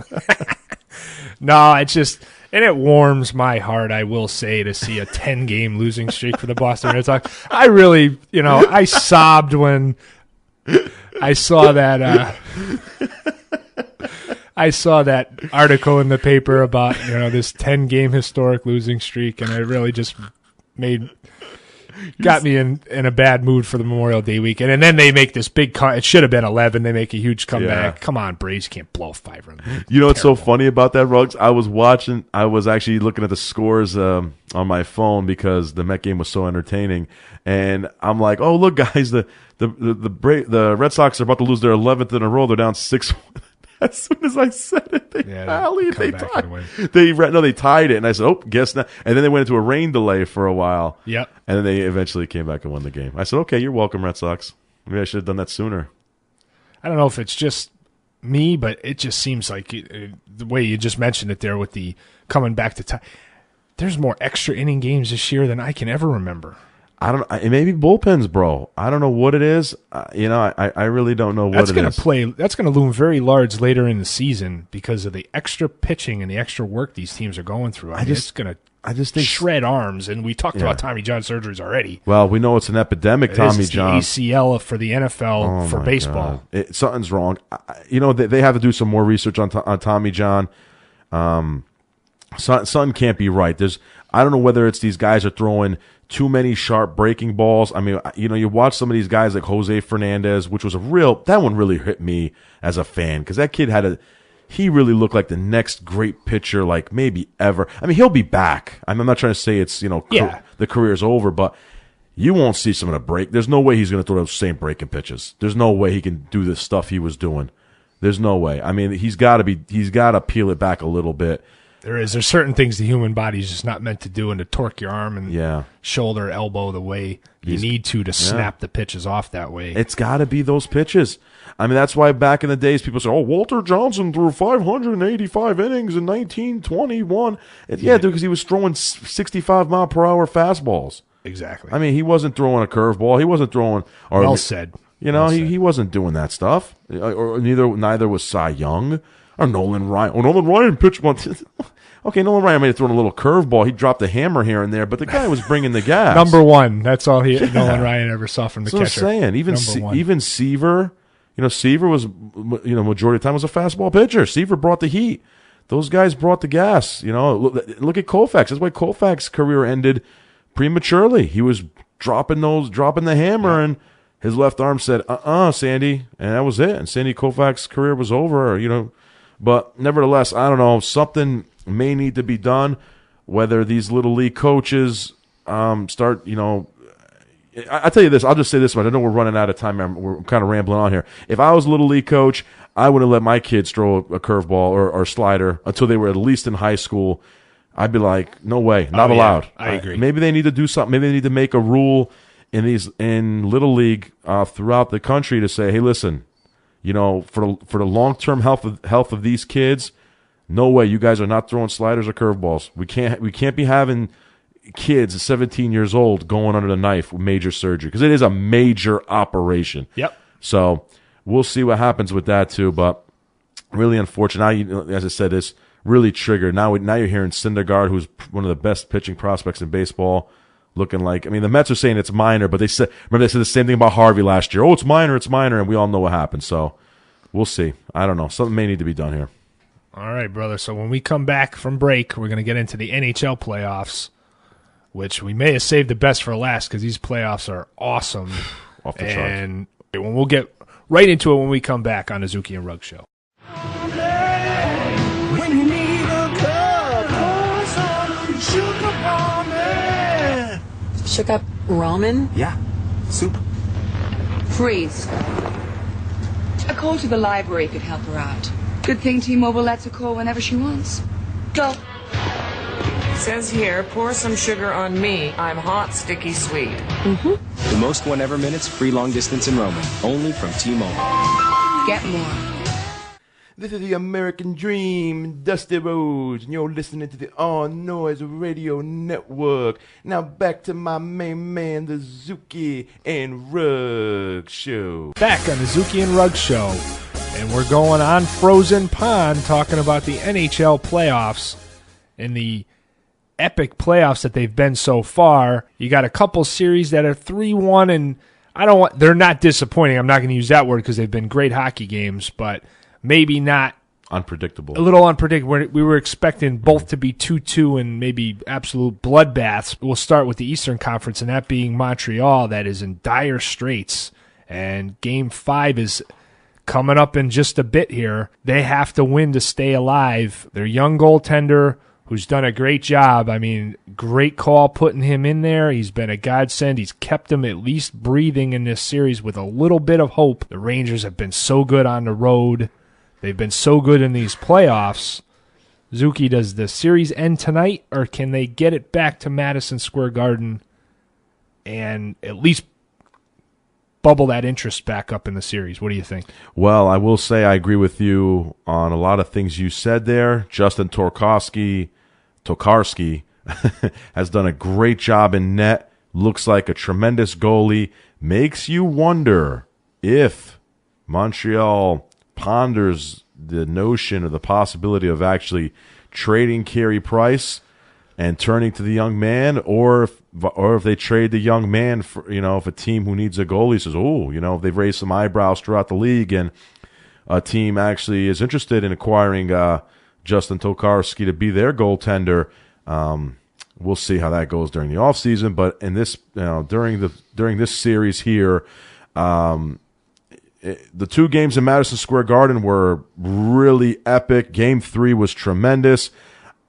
No, it's just... And it warms my heart, I will say, to see a 10-game losing streak for the Boston Red Sox. I really, I sobbed when I saw that. I saw that article in the paper about this 10-game historic losing streak, and it really just got me in a bad mood for the Memorial Day weekend. And then they make this big it should have been 11. They make a huge comeback. Come on, Braves, you can't blow 5 runs. What's so funny about that, Ruggs? I was actually looking at the scores on my phone because the Met game was so entertaining. And I'm like, oh, look, guys, the Red Sox are about to lose their 11th in a row. They're down 6-1. As soon as I said it, they tied. They tied it, and I said, "Oh, guess not." And then they went into a rain delay for a while. Yep. And then they eventually came back and won the game. I said, "Okay, you're welcome, Red Sox. Maybe I should have done that sooner." I don't know if it's just me, but it just seems like the way you just mentioned it there with the coming back to tie. There's more extra inning games this year than I can ever remember. I don't know. It may be bullpens, bro. I don't know what it is. I really don't know what it is. That's going to loom very large later in the season because of the extra pitching and the extra work these teams are going through. It's going to shred arms, and we talked about Tommy John surgeries already. Well, we know it's an epidemic, Tommy John. It's the ACL for the NFL for baseball. Something's wrong. They have to do some more research on Tommy John. Something can't be right. I don't know whether it's these guys are throwing too many sharp breaking balls. I mean, you watch some of these guys like Jose Fernandez, which was that one really hit me as a fan because that kid he really looked like the next great pitcher, like maybe ever. I mean, he'll be back. I'm not trying to say it's, the career's over, but you won't see some of the break. There's no way he's going to throw those same breaking pitches. There's no way he can do the stuff he was doing. There's no way. I mean, he's got to peel it back a little bit. There's certain things the human body is just not meant to do, and to torque your arm and shoulder, elbow the way you need to snap the pitches off that way. It's got to be those pitches. I mean, that's why back in the days people say, "Oh, Walter Johnson threw 585 innings in 1921." Dude, because he was throwing 65-mile-per-hour fastballs. Exactly. I mean, he wasn't throwing a curveball. He wasn't throwing. Well said. He wasn't doing that stuff. Or neither was Cy Young or Nolan Ryan. Oh, Nolan Ryan pitched one. Okay, Nolan Ryan may have thrown a little curveball. He dropped a hammer here and there, but the guy was bringing the gas. Number one. That's all Nolan Ryan ever saw from the catcher. That's what I'm saying. Even Seaver, Seaver was, majority of the time was a fastball pitcher. Seaver brought the heat. Those guys brought the gas. Look at Koufax. That's why Koufax's career ended prematurely. He was dropping the hammer, and his left arm said, Sandy, and that was it. And Sandy Koufax's career was over, But nevertheless, I don't know, something may need to be done, whether these little league coaches, start, I tell you this, I'll just say this, but I know we're running out of time. We're kind of rambling on here. If I was a little league coach, I wouldn't let my kids throw a curveball or slider until they were at least in high school. I'd be like, no way, not allowed. I agree. Maybe they need to do something. Maybe they need to make a rule in little league throughout the country to say, hey, listen, for the long-term health of these kids, no way, you guys are not throwing sliders or curveballs. We can't be having kids 17 years old going under the knife with major surgery, because it is a major operation. Yep. So we'll see what happens with that too. But really unfortunate. Now, as I said, this really triggered. Now you're hearing Syndergaard, who's one of the best pitching prospects in baseball, looking like. I mean, the Mets are saying it's minor, but they said the same thing about Harvey last year. Oh, it's minor, and we all know what happened. So we'll see. I don't know. Something may need to be done here. All right, brother. So when we come back from break, we're going to get into the NHL playoffs, which we may have saved the best for last because these playoffs are awesome. Off the charts. And we'll get right into it when we come back on the Zuki and Ruggs Show. When you need a cup, pour some sugar on me. Shook up ramen? Yeah, soup. Freeze. A call to the library could help her out. Good thing T-Mobile lets her call whenever she wants. Go. Says here, pour some sugar on me. I'm hot, sticky, sweet. Mm-hmm. The most whenever minutes, free long distance and roaming. Only from T-Mobile. Get more. This is the American Dream, Dusty Rhodes, and you're listening to the All Noise Radio Network. Now back to my main man, the Zuki and Ruggs Show. Back on the Zuki and Ruggs Show, and we're going on Frozen Pond talking about the NHL playoffs and the epic playoffs that they've been so far. You got a couple series that are 3-1, and they're not disappointing. I'm not going to use that word because they've been great hockey games, but maybe not unpredictable. A little unpredictable. We were expecting both to be 2-2 and maybe absolute bloodbaths. We'll start with the Eastern Conference, and that being Montreal, that is in dire straits. And Game 5 is coming up in just a bit here. They have to win to stay alive. Their young goaltender, who's done a great job. I mean, great call putting him in there. He's been a godsend. He's kept them at least breathing in this series with a little bit of hope. The Rangers have been so good on the road. They've been so good in these playoffs. Zuki, does the series end tonight, or can they get it back to Madison Square Garden and at least bubble that interest back up in the series? What do you think? Well, I will say I agree with you on a lot of things you said there. Justin Tokarski has done a great job in net. Looks like a tremendous goalie. Makes you wonder if Montreal ponders the notion or the possibility of actually trading Carey Price and turning to the young man, or if they trade the young man for, if a team who needs a goalie says, if they've raised some eyebrows throughout the league and a team actually is interested in acquiring Justin Tokarski to be their goaltender. We'll see how that goes during the offseason. But in this, during this series here, the two games in Madison Square Garden were really epic. Game 3 was tremendous.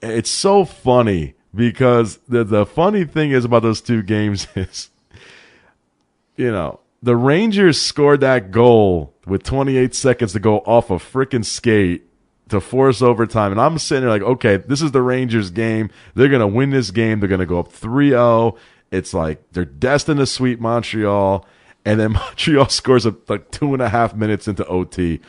It's so funny because the funny thing is about those two games is, the Rangers scored that goal with 28 seconds to go off a freaking skate to force overtime. And I'm sitting there like, okay, this is the Rangers game. They're going to win this game. They're going to go up 3-0. It's like they're destined to sweep Montreal. And then Montreal scores like 2.5 minutes into OT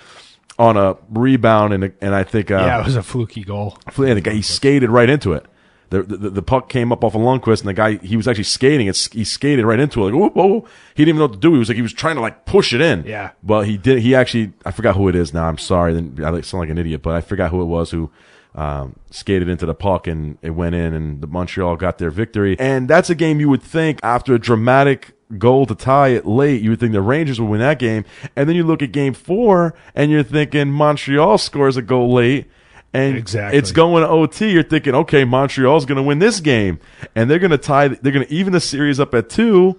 on a rebound, and I think it was a fluky goal. And the guy, he skated right into it. The puck came up off of Lundqvist, and the guy, he was actually skating. He skated right into it. Like, whoa. He didn't even know what to do. He was trying to push it in. Yeah. But he did. He actually, I forgot who it is now. I'm sorry. I sound like an idiot, but I forgot who it was who skated into the puck, and it went in, and the Montreal got their victory. And that's a game you would think after a dramatic goal to tie it late, you would think the Rangers would win that game. And then you look at Game 4, and you're thinking Montreal scores a goal late, and it's going to OT. You're thinking, okay, Montreal's going to win this game, and they're going to tie. They're going to even the series up at 2,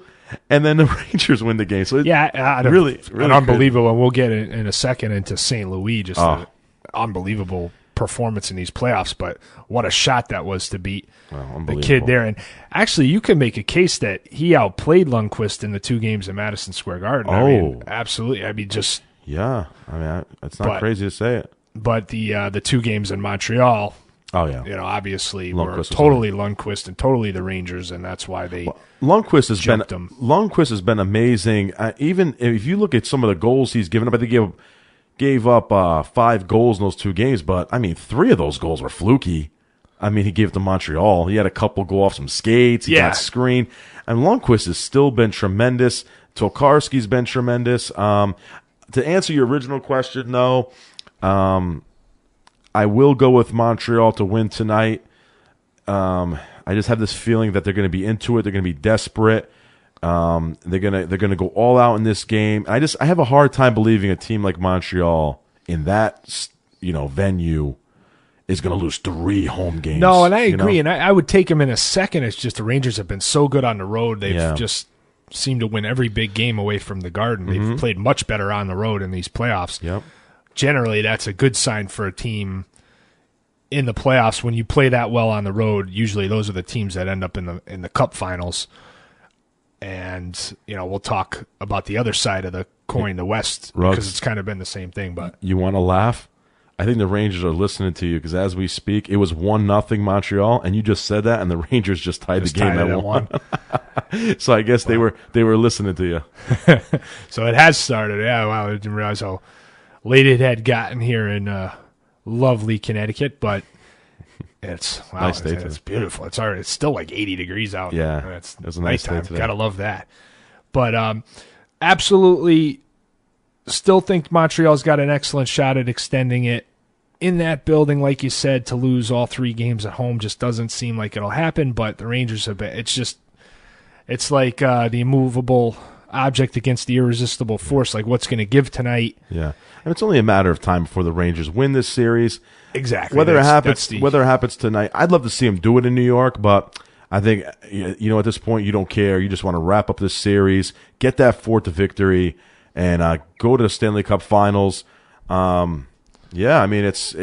and then the Rangers win the game. So really unbelievable. And we'll get in a second into St. Louis. Just an unbelievable performance in these playoffs, but what a shot that was to beat the kid there. And actually, you can make a case that he outplayed Lundqvist in the 2 games at Madison Square Garden. I mean, absolutely. I mean, just it's not crazy to say it. But the 2 games in Montreal, obviously were totally Lundqvist and totally the Rangers, and that's why they Lundqvist has been amazing. Even if you look at some of the goals he's given up, I think he gave up 5 goals in those 2 games, but I mean 3 of those goals were fluky. I mean, he gave it to Montreal. He had a couple go off some skates. He got screened. And Lundqvist has still been tremendous. Tokarski's been tremendous. To answer your original question, though, I will go with Montreal to win tonight. I just have this feeling that they're going to be into it. They're going to be desperate. They're gonna go all out in this game. I have a hard time believing a team like Montreal in that venue is going to lose 3 home games. No, and I agree, and I would take them in a second. It's just the Rangers have been so good on the road. They've just seemed to win every big game away from the Garden. They've played much better on the road in these playoffs. Yep. Generally, that's a good sign for a team in the playoffs. When you play that well on the road, usually those are the teams that end up in the Cup finals. And we'll talk about the other side of the coin, the West, because it's kind of been the same thing. But you want to laugh? I think the Rangers are listening to you because as we speak, it was 1-0 Montreal, and you just said that, and the Rangers just tied the game at 1. So I guess they were listening to you. So it has started. Yeah, wow! I didn't realize how late it had gotten here in lovely Connecticut, but it's nice day. It's beautiful. It's still like 80 degrees out. Yeah, it's a nice day today. Gotta love that. But absolutely. Still think Montreal's got an excellent shot at extending it in that building. Like you said, to lose all 3 games at home just doesn't seem like it'll happen, but the Rangers have been, it's like the immovable object against the irresistible force. Like, what's going to give tonight? Yeah. And it's only a matter of time before the Rangers win this series. Exactly. Whether it happens tonight, I'd love to see them do it in New York, but I think, at this point, you don't care. You just want to wrap up this series, get that 4th victory, and go to the Stanley Cup Finals. I mean, it's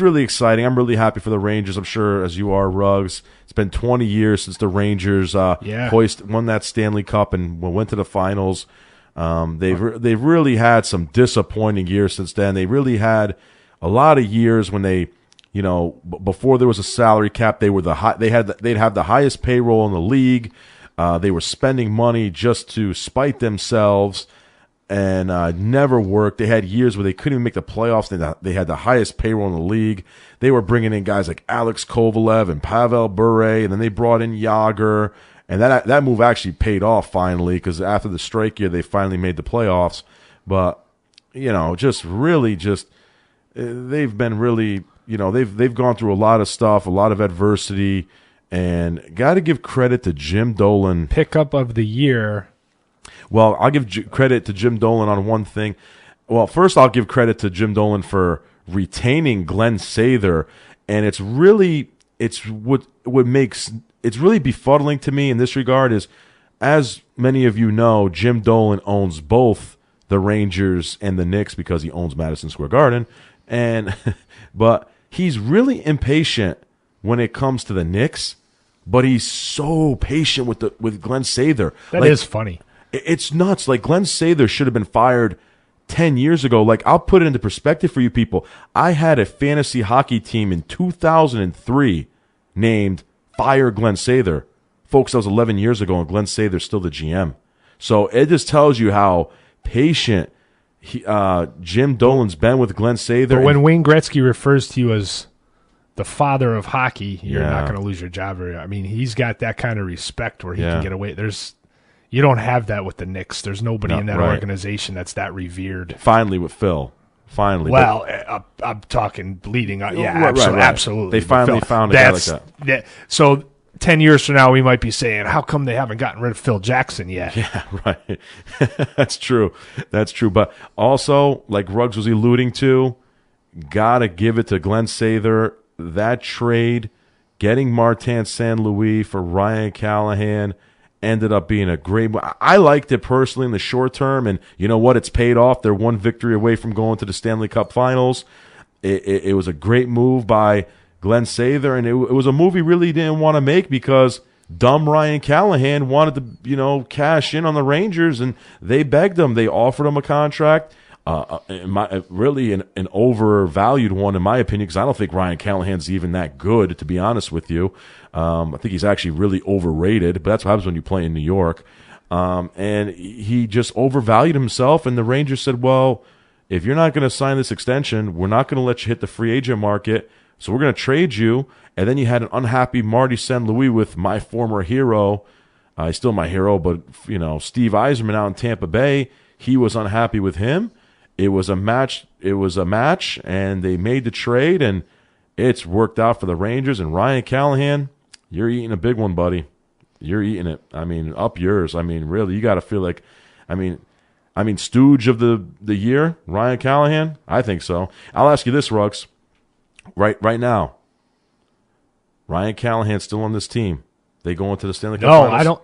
really exciting. I'm really happy for the Rangers. I'm sure as you are, Ruggs. It's been 20 years since the Rangers won that Stanley Cup and went to the finals. They've really had some disappointing years since then. They really had a lot of years when they, before there was a salary cap, they'd have the highest payroll in the league. They were spending money just to spite themselves, and never worked. They had years where they couldn't even make the playoffs. They had the highest payroll in the league. They were bringing in guys like Alex Kovalev and Pavel Bure, and then they brought in Yager, and that move actually paid off finally because after the strike year, they finally made the playoffs. But they've been really, they've gone through a lot of stuff, a lot of adversity. And got to give credit to Jim Dolan. Pickup of the year. Well, I'll give credit to Jim Dolan on one thing. Well, first I'll give credit to Jim Dolan for retaining Glenn Sather. And it's really befuddling to me in this regard is, as many of you know, Jim Dolan owns both the Rangers and the Knicks because he owns Madison Square Garden. But he's really impatient when it comes to the Knicks, but he's so patient with Glenn Sather. That is funny. It's nuts. Like, Glenn Sather should have been fired 10 years ago. Like, I'll put it into perspective for you people. I had a fantasy hockey team in 2003 named Fire Glenn Sather. Folks, that was 11 years ago, and Glenn Sather's still the GM. So it just tells you how patient Jim Dolan's been with Glenn Sather. But when Wayne Gretzky refers to you as the father of hockey, you're not going to lose your job. I mean, he's got that kind of respect where he can get away. You don't have that with the Knicks. There's nobody in that organization that's that revered. Finally with Phil. Finally. Well, I'm talking leading up. Yeah, absolutely. They finally found a guy like that. So 10 years from now, we might be saying, how come they haven't gotten rid of Phil Jackson yet? Yeah, right. That's true. But also, like Ruggs was alluding to, got to give it to Glenn Sather. That trade, getting Martin St. Louis for Ryan Callahan, ended up being a great move. I liked it personally in the short term, and you know what? It's paid off. They're 1 victory away from going to the Stanley Cup Finals. It was a great move by Glenn Sather, and it was a move he really didn't want to make because dumb Ryan Callahan wanted to, cash in on the Rangers, and they begged him. They offered him a contract, really an overvalued one in my opinion, because I don't think Ryan Callahan's even that good, to be honest with you. I think he's actually really overrated, but that's what happens when you play in New York. And he just overvalued himself, and the Rangers said, well, if you're not going to sign this extension, we're not going to let you hit the free agent market, so we're going to trade you. And then you had an unhappy Marty St. Louis with my former hero. He's still my hero, but Steve Yzerman out in Tampa Bay, he was unhappy with him. It was a match. And they made the trade, and it's worked out for the Rangers. And Ryan Callahan, you're eating a big one, buddy. You're eating it. I mean, up yours. I mean, really, you got to feel like, I mean, stooge of the year, Ryan Callahan. I think so. I'll ask you this, Ruggs. Right now, Ryan Callahan's still on this team. They go into the Stanley Cup Finals?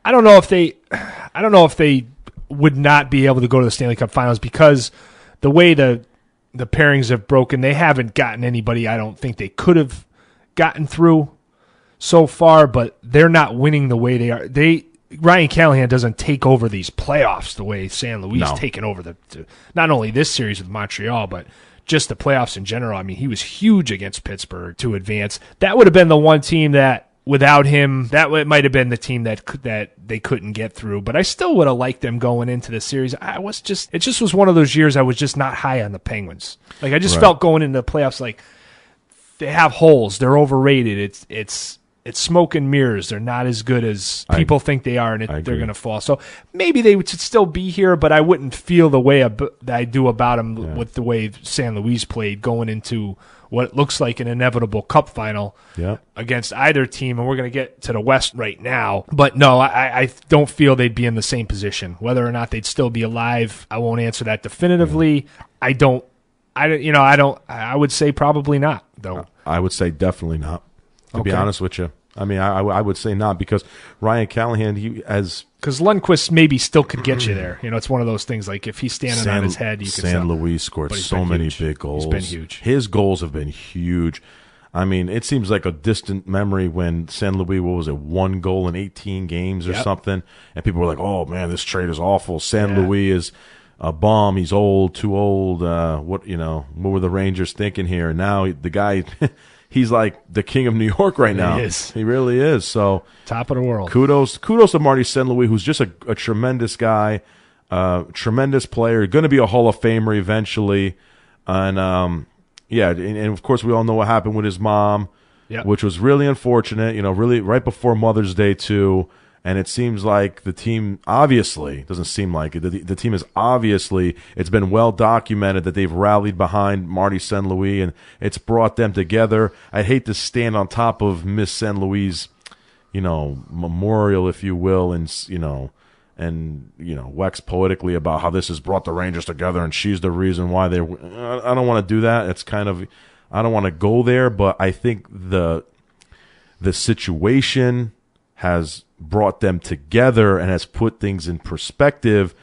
I don't know if they would not be able to go to the Stanley Cup Finals because the way the pairings have broken, they haven't gotten anybody I don't think they could have gotten through so far, but they're not winning the way they are. Ryan Callahan doesn't take over these playoffs the way St. Louis has taken over not only this series with Montreal, but just the playoffs in general. I mean, he was huge against Pittsburgh to advance. That would have been the one team that, without him, it might have been the team that they couldn't get through. But I still would have liked them going into the series. It just was one of those years I was just not high on the Penguins. Like I just felt going into the playoffs like they have holes. They're overrated. It's smoke and mirrors. They're not as good as people think they are, and they're going to fall. So maybe they would still be here, but I wouldn't feel the way that I do about them with the way San Luis played going into what looks like an inevitable cup final against either team. And we're going to get to the West right now. But no, I don't feel they'd be in the same position. Whether or not they'd still be alive, I won't answer that definitively. I would say probably not, though. I would say definitely not. To be honest with you, I mean, I would say not because Ryan Callahan, because Lundqvist maybe still could get you there. It's one of those things like if he's standing on his head, you can. San Luis scored so many big goals. He's been huge. His goals have been huge. I mean, it seems like a distant memory when San Luis, what was it, 1 goal in 18 games or something, and people were like, "Oh man, this trade is awful. San Luis is a bum. He's old, too old. What were the Rangers thinking here?" And now the guy. He's like the king of New York right now. He is. He really is. So top of the world. Kudos to Marty St. Louis, who's just a tremendous guy, tremendous player, going to be a Hall of Famer eventually. And and of course we all know what happened with his mom, which was really unfortunate. Really right before Mother's Day too. And it seems like the team obviously doesn't seem like it. The team is obviously, it's been well documented that they've rallied behind Marty St. Louis and it's brought them together. I'd hate to stand on top of Miss St. Louis' memorial, if you will, and wax poetically about how this has brought the Rangers together and she's the reason why they. I don't want to do that. It's kind of, I don't want to go there, but I think the situation has brought them together and has put things in perspective,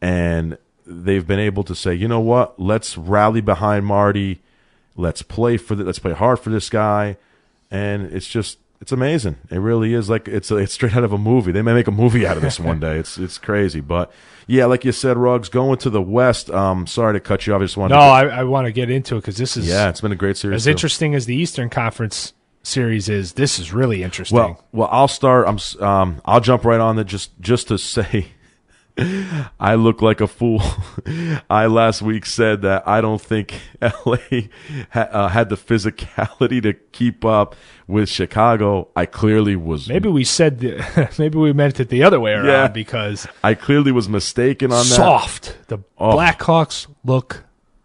and they've been able to say, you know what, let's rally behind Marty, let's play hard for this guy, and it's amazing. It really is like it's straight out of a movie. They may make a movie out of this one day. It's crazy, but yeah, like you said, Ruggs, going to the West. Sorry to cut you off. I just wanted. No, I want to get into it because this is it's been a great series. As interesting as the Eastern Conference series is, this is really interesting. Well, I'll start. I'll jump right on that just to say I look like a fool. I last week said that I don't think LA had the physicality to keep up with Chicago. I clearly was. Maybe we meant it the other way around because I clearly was mistaken on that. Soft. The Blackhawks look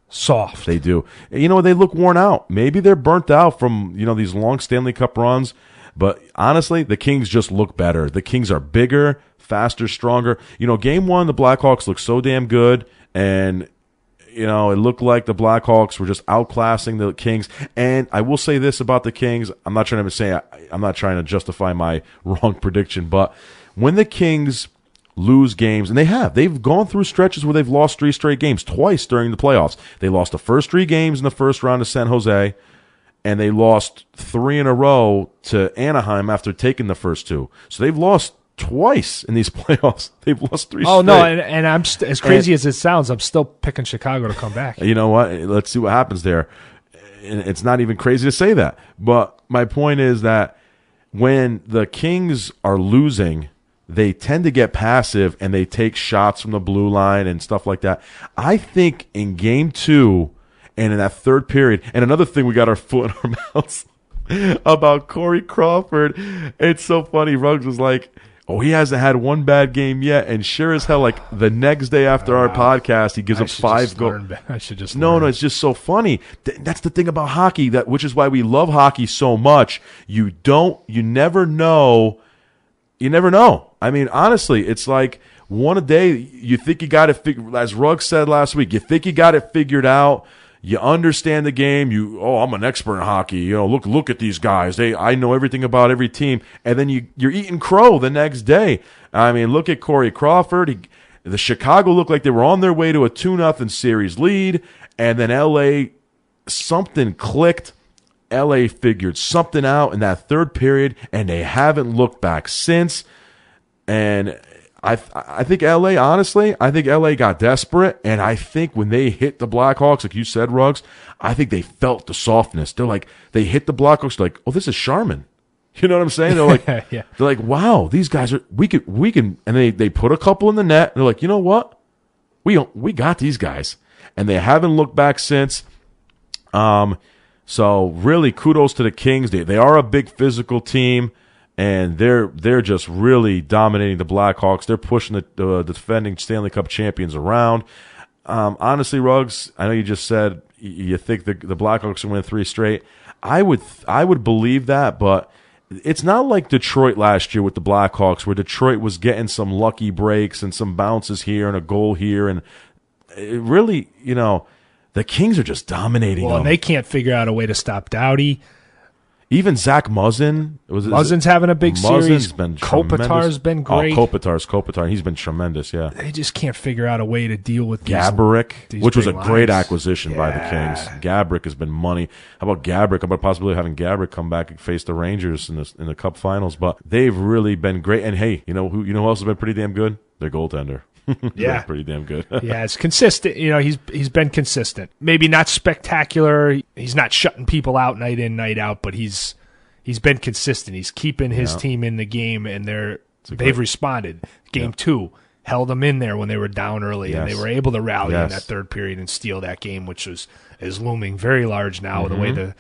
soft. They do. They look worn out. Maybe they're burnt out from, these long Stanley Cup runs. But honestly, the Kings just look better. The Kings are bigger, faster, stronger. Game 1, the Blackhawks looked so damn good. And, it looked like the Blackhawks were just outclassing the Kings. And I will say this about the Kings. I'm not trying to justify my wrong prediction. But when the Kings lose games, and they've gone through stretches where they've lost 3 straight games twice during the playoffs. They lost the first 3 games in the first round to San Jose, and they lost 3 in a row to Anaheim after taking the first 2. So they've lost twice in these playoffs. They've lost 3 straight. Oh, no, and I'm as crazy as it sounds, I'm still picking Chicago to come back. You know what? Let's see what happens there. And it's not even crazy to say that. But my point is that when the Kings are losing, they tend to get passive and they take shots from the blue line and stuff like that. I think in Game 2 and in that third period, and another thing we got our foot in our mouths about Corey Crawford, it's so funny. Ruggs was like, oh, he hasn't had one bad game yet. And sure as hell, like the next day after our podcast, he gives up 5 goals. I should just No, it's just so funny. That's the thing about hockey, which is why we love hockey so much. You never know. You never know. I mean, honestly, it's like one a day. You think you got it figured, as Ruggs said last week, you think you got it figured out. You understand the game. I'm an expert in hockey. You know, look at these guys. I know everything about every team. And then you're eating crow the next day. I mean, look at Corey Crawford. The Chicago looked like they were on their way to a 2-0 series lead. And then LA, something clicked. LA figured something out in that third period, and they haven't looked back since. And I think LA, honestly, got desperate, and I think when they hit the Blackhawks, like you said, Ruggs, I think they felt the softness. They hit the Blackhawks like, oh, this is Charmin. You know what I'm saying? They're like, yeah. They're like, wow, these guys we can, and they put a couple in the net. They're like, you know what? We got these guys, and they haven't looked back since. So really, kudos to the Kings. They are a big physical team, and they're just really dominating the Blackhawks. They're pushing the defending Stanley Cup champions around. Honestly, Ruggs, I know you just said you think the Blackhawks will win 3 straight. I would believe that, but it's not like Detroit last year with the Blackhawks, where Detroit was getting some lucky breaks and some bounces here and a goal here, and it really, the Kings are just dominating them. And they can't figure out a way to stop Doughty. Even Zach Muzzin. Muzzin's having a big series. Been Kopitar's been great. Kopitar. He's been tremendous, yeah. They just can't figure out a way to deal with Gaborik, these which was a big great lines. acquisition by the Kings. Gaborik has been money. How about Gaborik? How about possibly having Gaborik come back and face the Rangers in the Cup Finals? But they've really been great. And hey, you know who else has been pretty damn good? Their goaltender. Yeah, pretty damn good. Yeah, it's consistent. He's been consistent. Maybe not spectacular. He's not shutting people out night in, night out, but he's been consistent. He's keeping his team in the game, and they've responded. Game 2 held them in there when they were down early, and they were able to rally in that third period and steal that game, which is looming very large now. The way the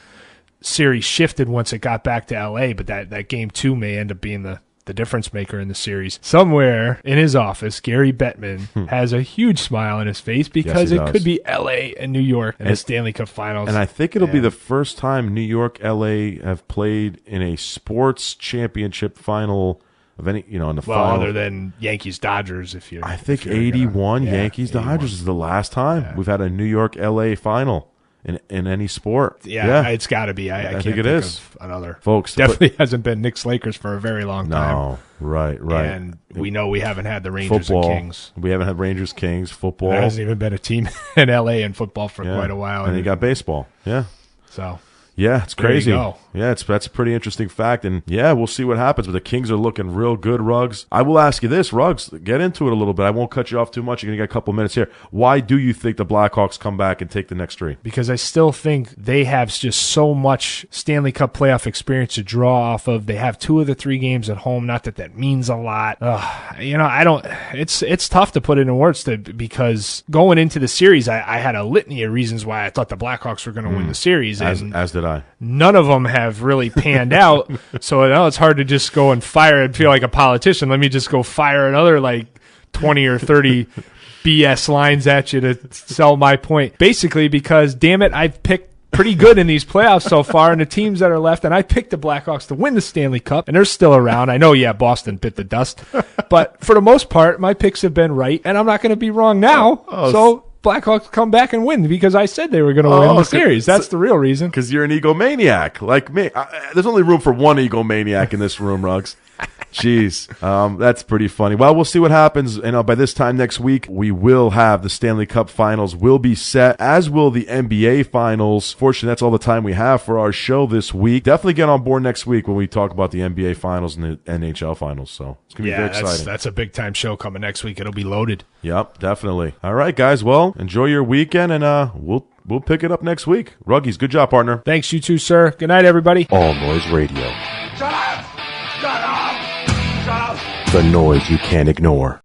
series shifted once it got back to LA, but that game 2 may end up being the difference maker in the series. Somewhere in his office, Gary Bettman has a huge smile on his face because it could be LA and New York in the Stanley Cup Finals. And I think it'll be the first time New York, LA have played in a sports championship final of any, in the final. Other than Yankees Dodgers, I think 81 Yankees Dodgers is the last time we've had a New York, LA final. In any sport. Yeah. It's got to be. I can't think it is. Of another. Folks. Definitely hasn't been Knicks Lakers for a very long time. No, right. And we know we haven't had the Rangers and Kings. We haven't had Rangers, Kings, football. There hasn't even been a team in LA in football for quite a while. And you got baseball. Yeah. So. Yeah, it's crazy. There you go. Yeah, that's a pretty interesting fact. And we'll see what happens. But the Kings are looking real good, Ruggs. I will ask you this, Ruggs, get into it a little bit. I won't cut you off too much. You're going to get a couple minutes here. Why do you think the Blackhawks come back and take the next 3? Because I still think they have just so much Stanley Cup playoff experience to draw off of. They have 2 of the 3 games at home. Not that means a lot. I don't. It's tough to put it in words because going into the series, I had a litany of reasons why I thought the Blackhawks were going to win the series. As did I. None of them have really panned out, so now it's hard to just go and fire and feel like a politician. Let me just go fire another 20 or 30 BS lines at you to sell my point. Basically, because, damn it, I've picked pretty good in these playoffs so far, and the teams that are left, and I picked the Blackhawks to win the Stanley Cup, and they're still around. I know, Boston bit the dust, but for the most part, my picks have been right, and I'm not going to be wrong now. So Blackhawks come back and win because I said they were going to win the series. That's the real reason. Because you're an egomaniac like me. There's only room for one egomaniac in this room, Ruggs. Jeez, that's pretty funny. Well, we'll see what happens. By this time next week, we will have the Stanley Cup Finals will be set, as will the NBA Finals. Fortunately, that's all the time we have for our show this week. Definitely get on board next week when we talk about the NBA Finals and the NHL Finals. So it's gonna be very exciting. That's a big time show coming next week. It'll be loaded. Yep, definitely. All right, guys. Well, enjoy your weekend, and we'll pick it up next week. Ruggies, good job, partner. Thanks, you too, sir. Good night, everybody. All Noise Radio. Shut up! Shut up! Shut up! The noise you can't ignore.